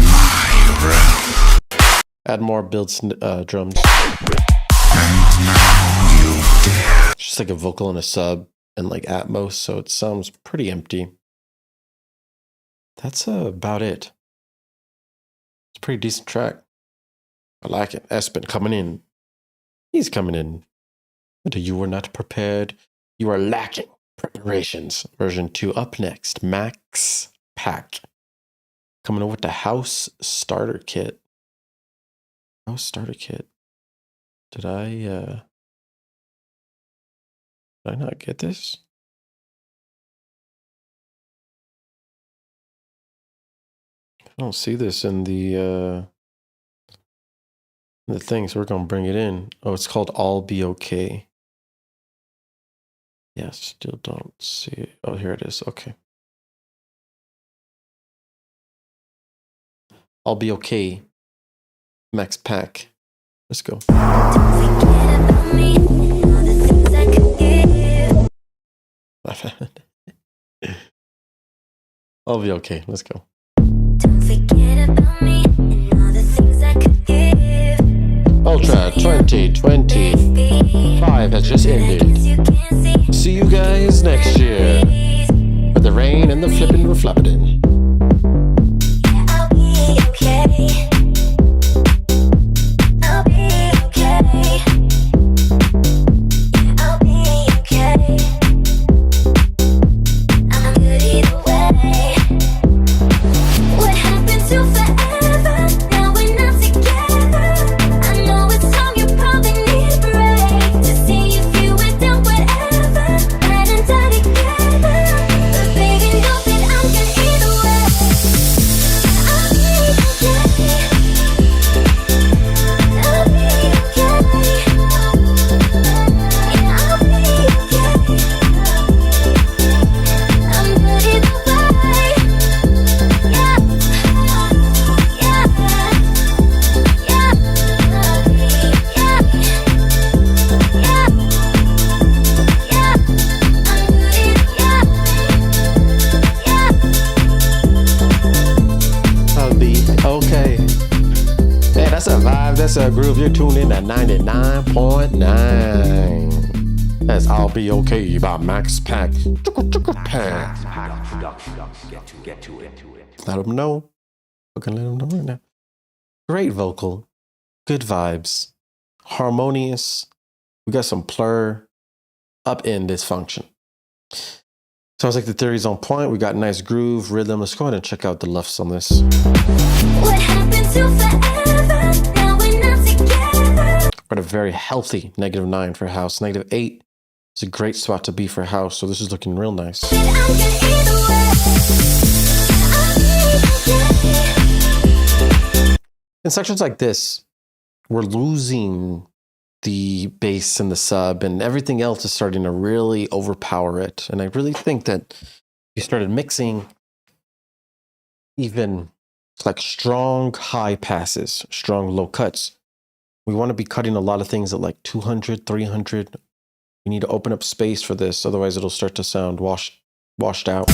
Add more drums. It's just like a vocal and a sub and like Atmos, so it sounds pretty empty. That's about it. It's a pretty decent track. I like it. Espen coming in. He's coming in. But you were not prepared. You are lacking preparations. Version 2 up next. Max Pack. Coming in with the House Starter Kit. House Starter Kit. Did I not get this? I don't see this in the thing, so we're gonna bring it in. Oh, it's called I'll Be Okay. Yeah, still don't see it. Oh, here it is. Okay. I'll Be Okay. Max Pack. Let's go. I'll be okay. Let's go. Ultra 2025 has just ended. See you guys next year. With the rain and the flipping we're flopping. I'll be okay. I'll be okay. I'll be okay. I'm good either way. What happened to forever? Now we're not together. I know it's time you probably need a break to see if you went down whatever. Ride and die together. But baby, know that I'm good either way. I'll be okay. I'll be okay. Yeah, I'll be okay. I'm good either way. Yeah, yeah, yeah, I'll be okay. Hey, that's a vibe. That's a groove. You're tuned in at 99.9. That's I'll Be Okay by Max Pack. Let them know. Fucking let them know right now. Great vocal. Good vibes. Harmonious. We got some plur. Up in dysfunction. Sounds like the theory's on point. We got nice groove, rhythm. Let's go ahead and check out the lefts on this. What happened to forever? Now we're not together. We're at a very healthy -9 for house. -8 is a great spot to be for house. So this is looking real nice. But I can either way. In sections like this, we're losing the bass and the sub, and everything else is starting to really overpower it. And I really think that you started mixing even like strong high passes, strong low cuts. We want to be cutting a lot of things at like 200, 300. We need to open up space for this, otherwise it'll start to sound washed out.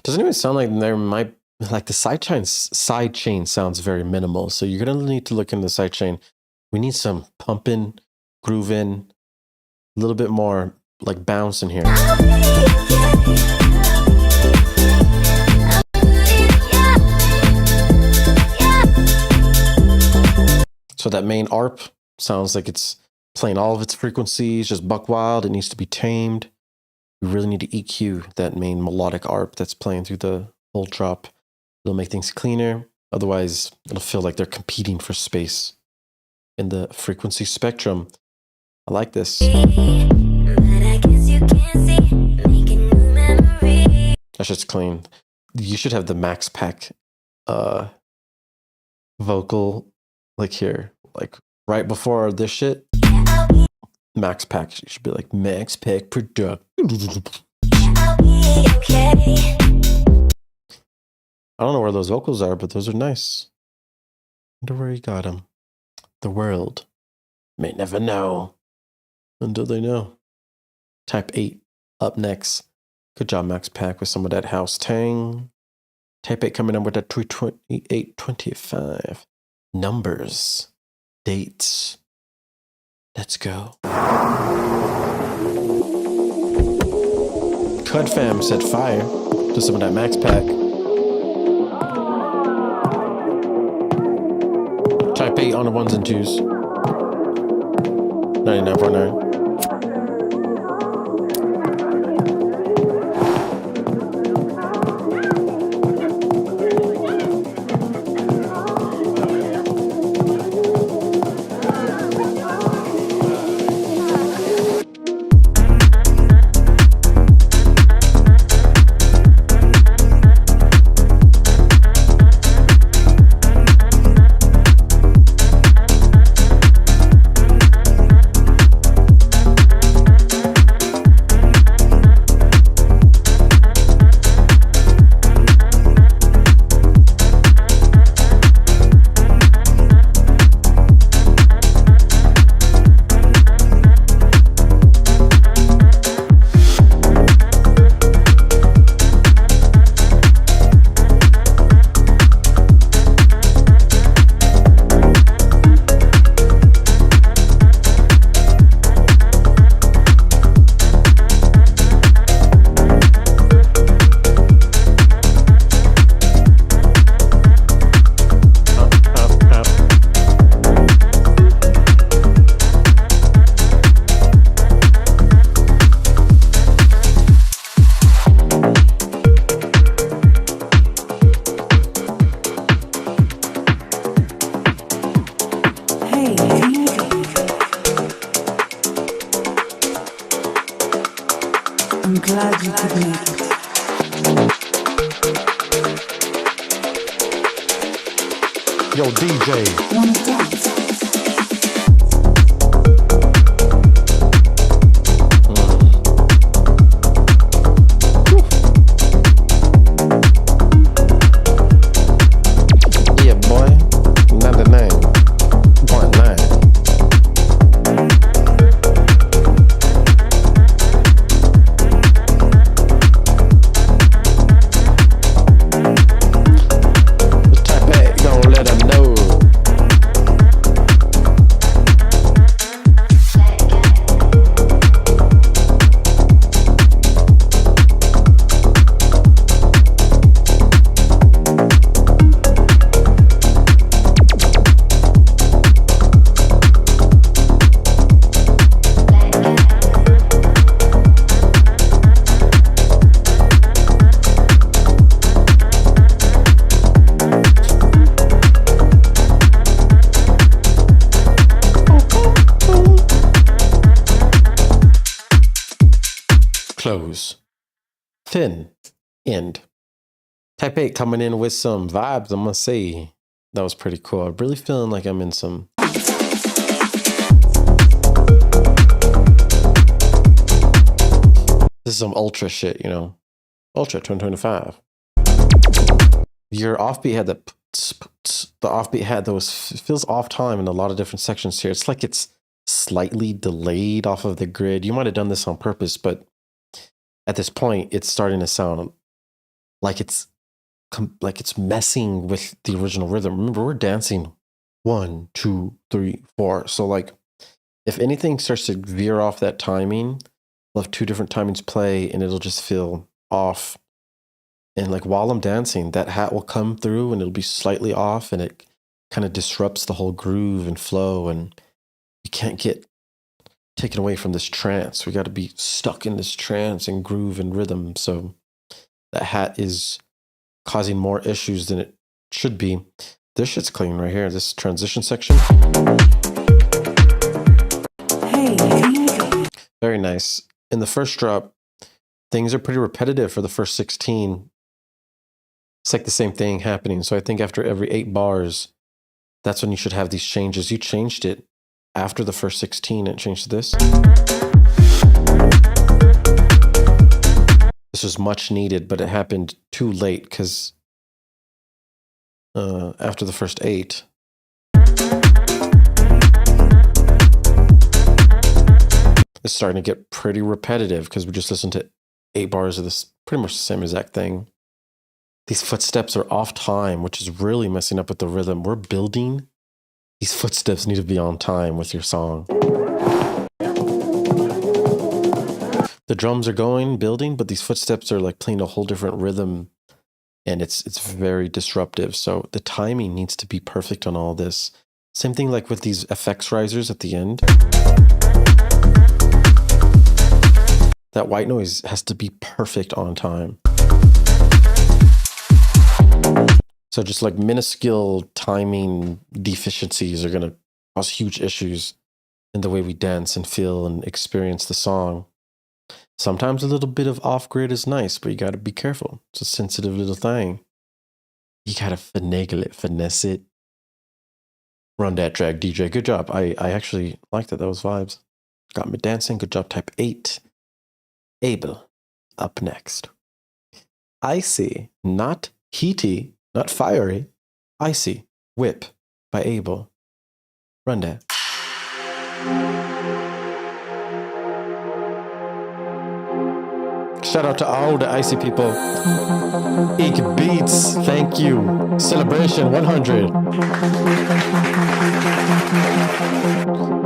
Doesn't even sound like there might, like the side chain sounds very minimal. So you're gonna need to look in the side chain. We need some pumping, grooving, a little bit more like bounce in here. So that main ARP sounds like it's playing all of its frequencies, just buck wild. It needs to be tamed. We really need to EQ that main melodic ARP that's playing through the whole drop. It'll make things cleaner. Otherwise, it'll feel like they're competing for space in the frequency spectrum. I like this. That's just clean. You should have the max pack vocal like here, like right before this shit. Max pack. You should be like max pack product. I don't know where those vocals are, but those are nice. Wonder where he got them. The world may never know until they know. Type 8 up next. Good job, Max Pack, with some of that house tang. Type 8 coming in with that 328.25. Numbers. Dates. Let's go. Cud Fam set fire to some of that Max Pack. Type 8 on the 1s and 2s. 99.9. I'm glad you could make it. Yo, DJ. Wanna dance? Yeah, boy. 99.9. close, thin, end. Type 8 coming in with some vibes, I'm gonna say. That was pretty cool. I'm really feeling like I'm in some... This is some ultra shit, you know? Ultra 2025. Your offbeat had the offbeat had those, feels off time in a lot of different sections here. It's like it's slightly delayed off of the grid. You might have done this on purpose, but at this point, it's starting to sound like it's messing with the original rhythm. Remember, we're dancing 1, 2, 3, 4. So like, if anything starts to veer off that timing, we'll have 2 different timings play, and it'll just feel off. And like while I'm dancing, that hat will come through and it'll be slightly off, and it kind of disrupts the whole groove and flow, and you can't get taken away from this trance. We got to be stuck in this trance and groove and rhythm. So that hat is causing more issues than it should be. This shit's clean right here, this transition section. Hey, very nice. In the first drop, things are pretty repetitive for the first 16. It's like the same thing happening. So I think after every 8 bars, that's when you should have these changes. You changed it after the first 16 and changed to this. This was much needed, but it happened too late because after the first 8, it's starting to get pretty repetitive because we just listened to 8 bars of this pretty much the same exact thing. These footsteps are off time, which is really messing up with the rhythm. We're building. These footsteps need to be on time with your song. The drums are going, building, but these footsteps are like playing a whole different rhythm, and it's very disruptive. So the timing needs to be perfect on all this. Same thing like with these effects risers at the end. That white noise has to be perfect on time. So just like minuscule timing deficiencies are going to cause huge issues in the way we dance and feel and experience the song. Sometimes a little bit of off-grid is nice, but you got to be careful. It's a sensitive little thing. You got to finagle it, finesse it. Run that track, DJ. Good job. I actually liked it. That was vibes. Got me dancing. Good job, type 8. Abel, up next. Icy, not heaty, not fiery. Icy, WIP by Abel. Run that. Shout out to all the icy people. Eek Beats, thank you. Celebration 100.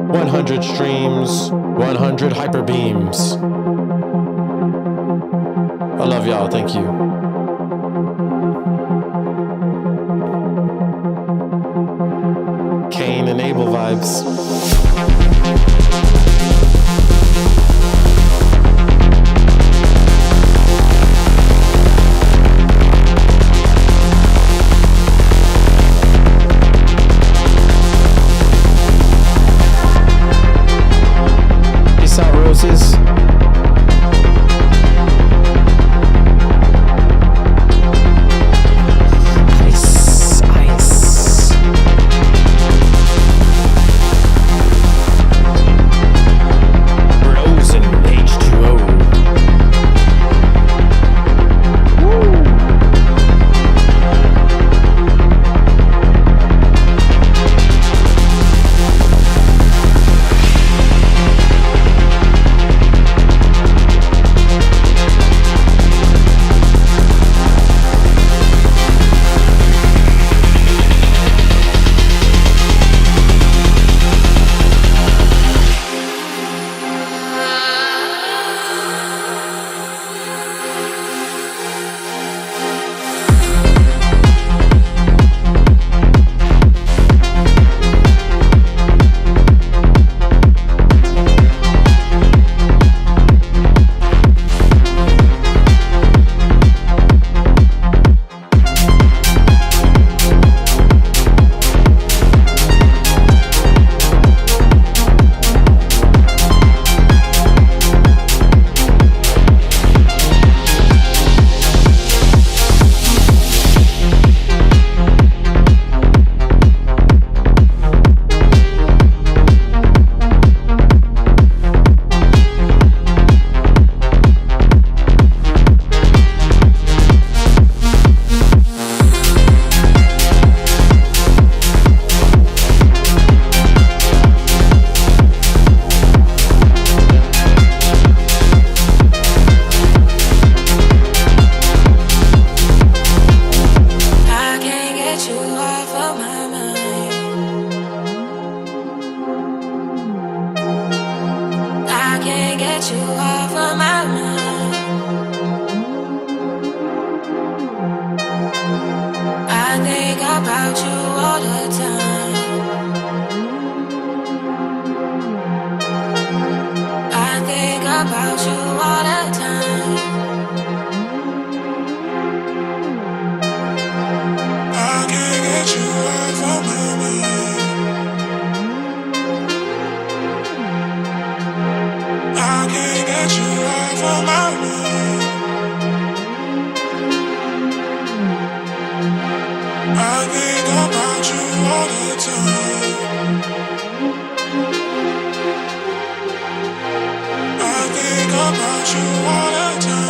100 streams, 100 hyper beams. I love y'all, thank you. Kane and Abel vibes. Peace out, roses. about you all the time. I can't get you off of my mind. I can't get you off of my mind. I think about you all the time. I think about you all the time.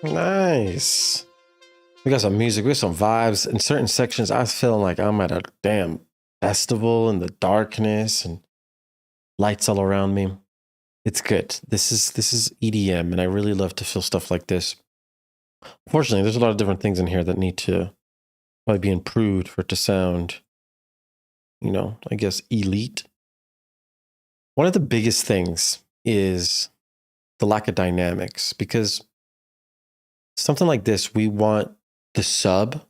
Nice. We got some music, we got some vibes. In certain sections, I was feeling like I'm at a damn festival in the darkness and lights all around me. It's good. This is EDM, and I really love to feel stuff like this. Unfortunately, there's a lot of different things in here that need to probably be improved for it to sound, I guess, elite. One of the biggest things is the lack of dynamics, because something like this, we want the sub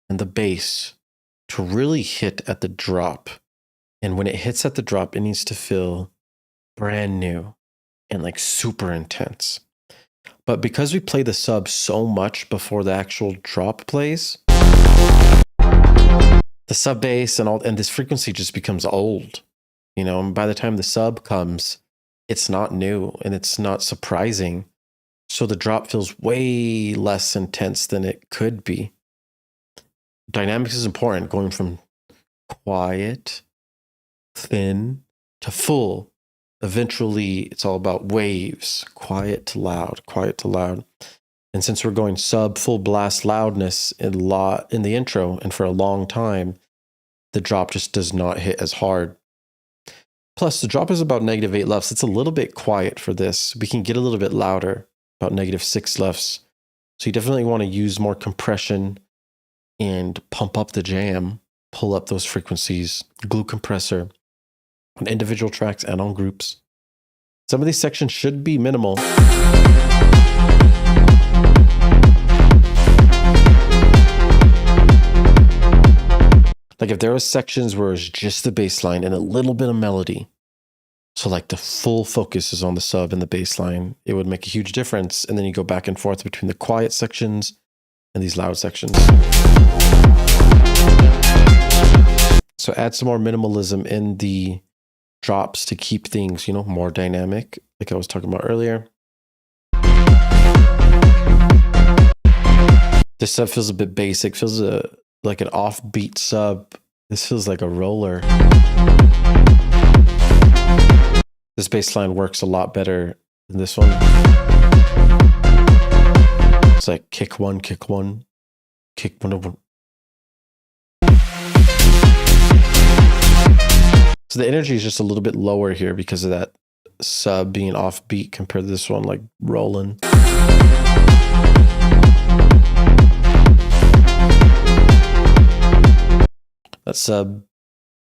and the bass to really hit at the drop. And when it hits at the drop, it needs to feel brand new and like super intense. But because we play the sub so much before the actual drop plays, the sub bass and this frequency just becomes old, and by the time the sub comes, it's not new and it's not surprising. So the drop feels way less intense than it could be. Dynamics is important, going from quiet, thin to full. Eventually, it's all about waves, quiet to loud, quiet to loud. And since we're going sub full blast loudness in the intro and for a long time, the drop just does not hit as hard. Plus, the drop is about -8 lefs. It's a little bit quiet for this. We can get a little bit louder, about -6 lefs. So you definitely want to use more compression and pump up the jam, pull up those frequencies, glue compressor on individual tracks and on groups. Some of these sections should be minimal. Like if there was sections where it's just the bass line and a little bit of melody, so like the full focus is on the sub and the bass line, it would make a huge difference. And then you go back and forth between the quiet sections and these loud sections. So add some more minimalism in the drops to keep things, more dynamic, like I was talking about earlier. This sub feels a bit basic, feels like an offbeat sub. This feels like a roller. This bass line works a lot better than this one. It's like kick one, kick one, kick one over. So the energy is just a little bit lower here because of that sub being offbeat compared to this one, like rolling. That sub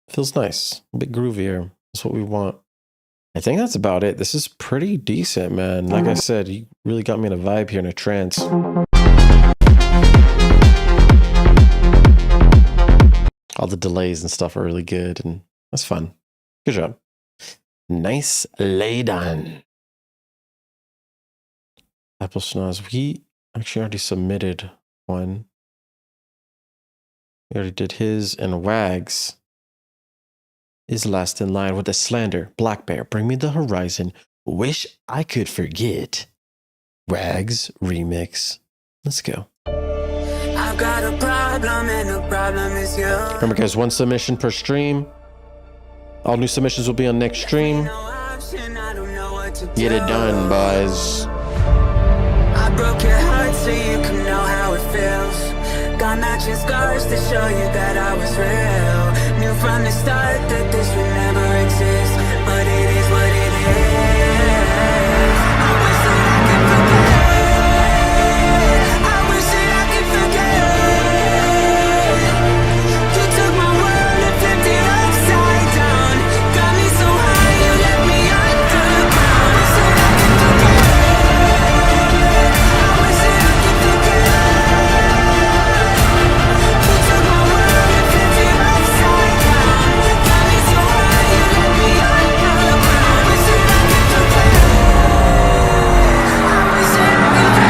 feels nice, a bit groovier. That's what we want. I think that's about it. This is pretty decent, man. Like I said, you really got me in a vibe here, in a trance. All the delays and stuff are really good, and that's fun. Good job. Nice lay done. Apple Schnoz. We actually already submitted one. We already did his, and Wags is last in line with the slander. Black Bear, Bring Me the Horizon. Wish I Could Forget. Wags remix. Let's go. I've got a problem and the problem is you. Remember, guys, 1 submission per stream. All new submissions will be on next stream. Get it done, boys. I broke your heart so you can know how it feels. Got matching scars to show you that I was real. Knew from the start that this would never exist, but it is what it is. I wish that I could forget. I wish that I could forget. You took my world and flipped it upside down. Got me so high you left me underground. Wish that I could forget. I wish that I could forget. You took my world and flipped it upside down. Got me so high you left me underground. Wish that I could forget. I wish that I could forget.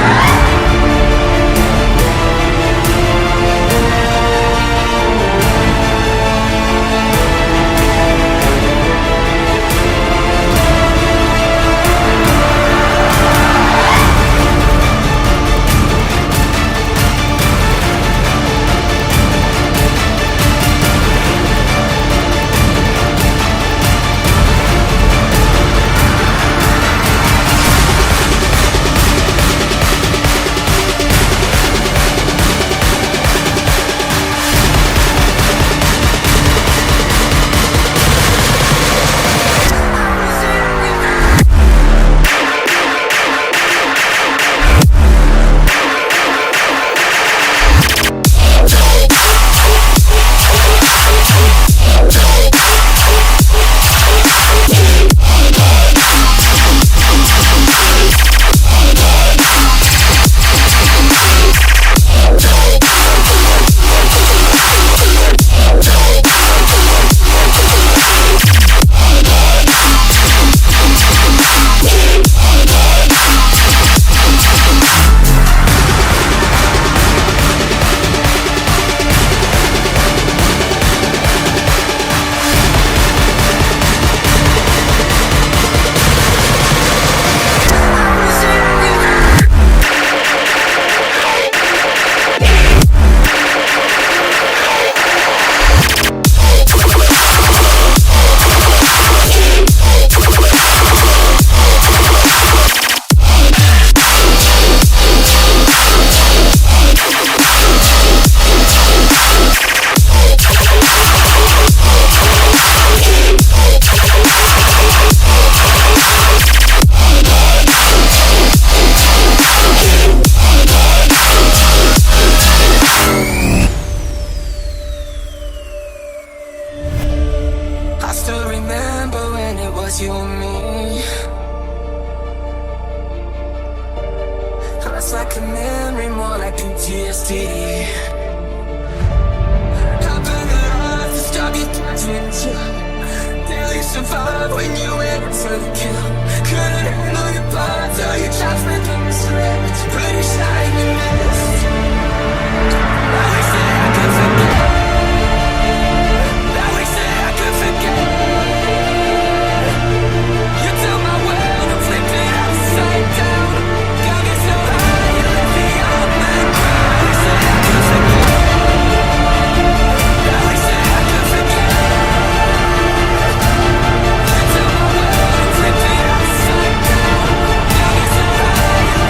I still remember when it was you and me. It's like a memory, more like PTSD. Happened that I to stop you touching you. Barely survived when you went for the kill. Couldn't handle your blood till your chops making me slipped. Pretty shiny mist. I wish that I could forget. I wish that I could forget. You took my world and flipped it upside down. Got me so high you left me on my ground. I wish that I could forget. I wish that I could forget. You took my world and flipped it upside down. Got me so high you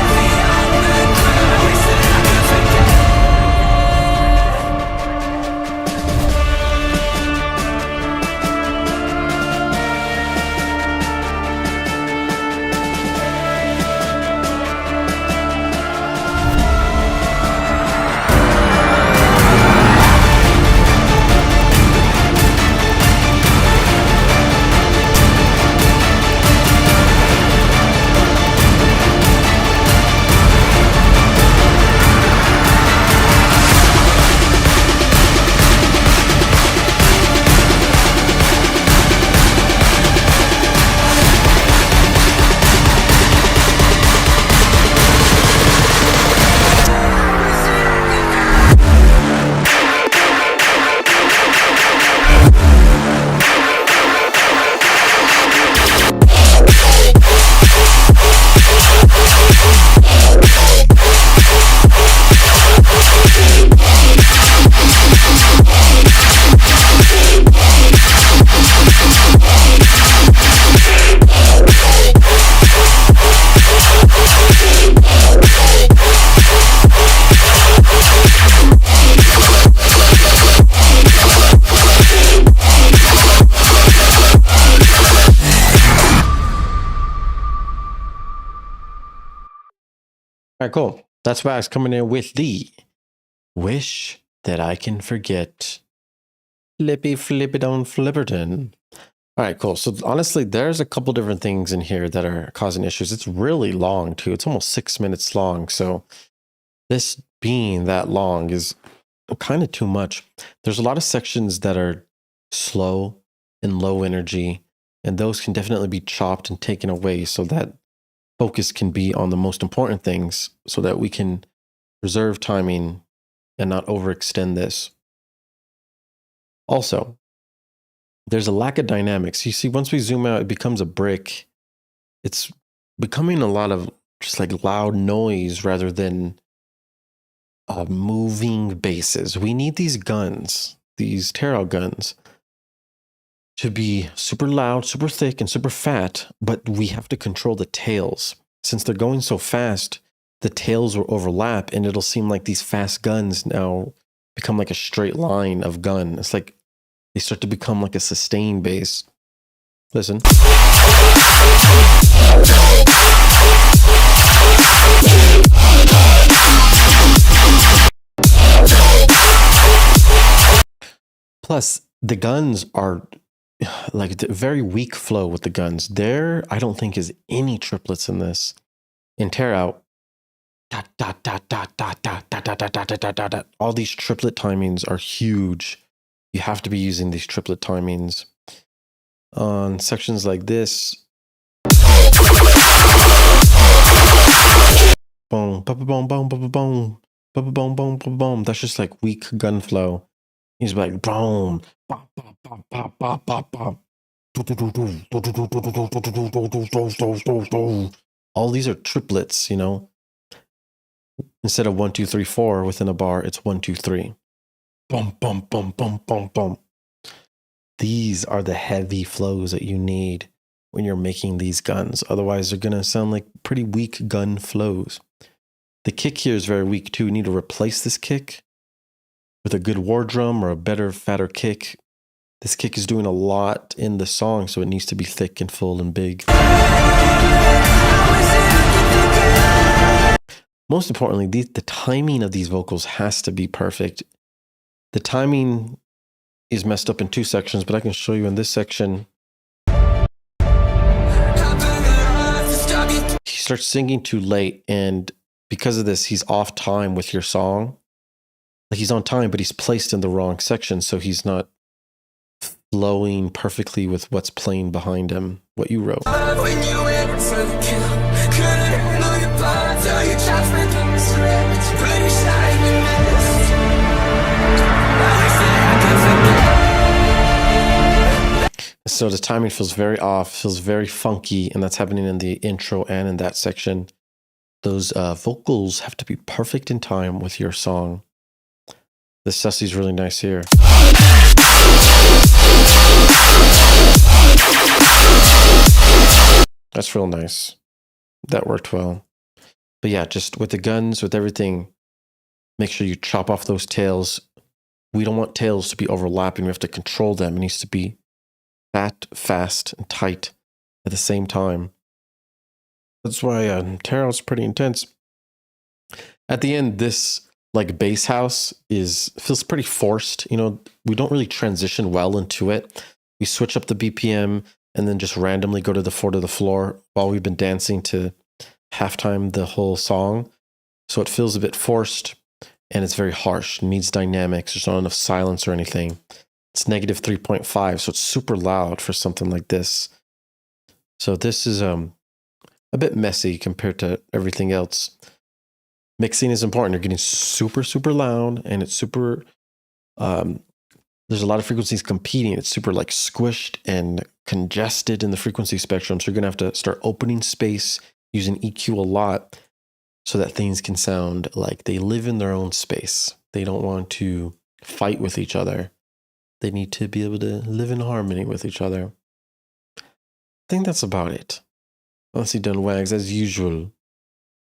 right, cool. That's Wax coming in with the Wish That I Can Forget. Flippy Flippidon Flipperton. All right, cool. So honestly, there's a couple different things in here that are causing issues. It's really long too. It's almost 6 minutes long. So this being that long is kind of too much. There's a lot of sections that are slow and low energy, and those can definitely be chopped and taken away so that focus can be on the most important things so that we can preserve timing and not overextend this. Also, there's a lack of dynamics. You see, once we zoom out, it becomes a brick. It's becoming a lot of just like loud noise rather than moving basses. We need these guns, these tear-out guns, to be super loud, super thick, and super fat, but we have to control the tails. Since they're going so fast, the tails will overlap, and it'll seem like these fast guns now become like a straight line of gun. It's like they start to become like a sustain bass. Listen. Plus, the guns are like the very weak flow with the guns. There, I don't think is any triplets in this. In Tear Out, all these triplet timings are huge. You have to be using these triplet timings. On sections like this, boom, boom, boom, boom, boom, boom, boom, boom, boom, boom, boom. That's just like weak gun flow. He's like boom, bop, bop, bop, bop, bop, bop, bop. All these are triplets, you know. Instead of 1, 2, 3, 4 within a bar, it's 1, 2, 3. Boom, boom, boom, boom, boom, boom. These are the heavy flows that you need when you're making these guns. Otherwise, they're going to sound like pretty weak gun flows. The kick here is very weak too. You need to replace this kick with a good war drum or a better, fatter kick. This kick is doing a lot in the song, so it needs to be thick and full and big. Most importantly, the timing of these vocals has to be perfect. The timing is messed up in 2 sections, but I can show you in this section. He starts singing too late, and because of this, he's off time with your song. Like he's on time, but he's placed in the wrong section, so he's not flowing perfectly with what's playing behind him, what you wrote. So the timing feels very off, feels very funky, and that's happening in the intro and in that section. Those vocals have to be perfect in time with your song. The sussy's really nice here. That's real nice. That worked well. But yeah, just with the guns, with everything, make sure you chop off those tails. We don't want tails to be overlapping. We have to control them. It needs to be fat, fast, and tight at the same time. That's why Tear Out's pretty intense. At the end, this like bass house feels pretty forced. You know, we don't really transition well into it. We switch up the BPM and then just randomly go to the 4 to the floor while we've been dancing to halftime the whole song. So it feels a bit forced and it's very harsh. It needs dynamics. There's not enough silence or anything. It's negative 3.5, so it's super loud for something like this. So this is a bit messy compared to everything else. Mixing is important. You're getting super, super loud, and it's super, there's a lot of frequencies competing. It's super like squished and congested in the frequency spectrum. So you're going to have to start opening space, using EQ a lot so that things can sound like they live in their own space. They don't want to fight with each other. They need to be able to live in harmony with each other. I think that's about it. Honestly, done Wags as usual,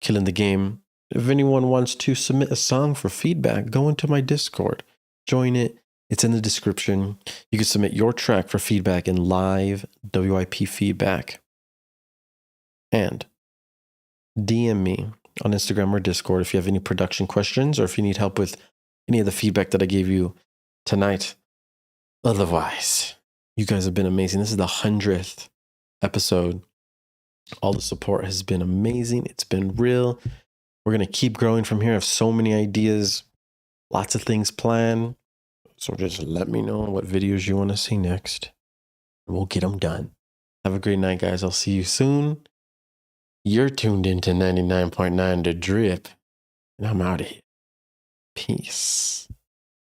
killing the game. If anyone wants to submit a song for feedback, go into my Discord. Join it. It's in the description. You can submit your track for feedback in live WIP feedback. And DM me on Instagram or Discord if you have any production questions or if you need help with any of the feedback that I gave you tonight. Otherwise, you guys have been amazing. This is the 100th episode. All the support has been amazing. It's been real. We're going to keep growing from here. I have so many ideas, lots of things planned. So just let me know what videos you want to see next. And we'll get them done. Have a great night, guys. I'll see you soon. You're tuned into 99.9 The Drip. And I'm out of here. Peace.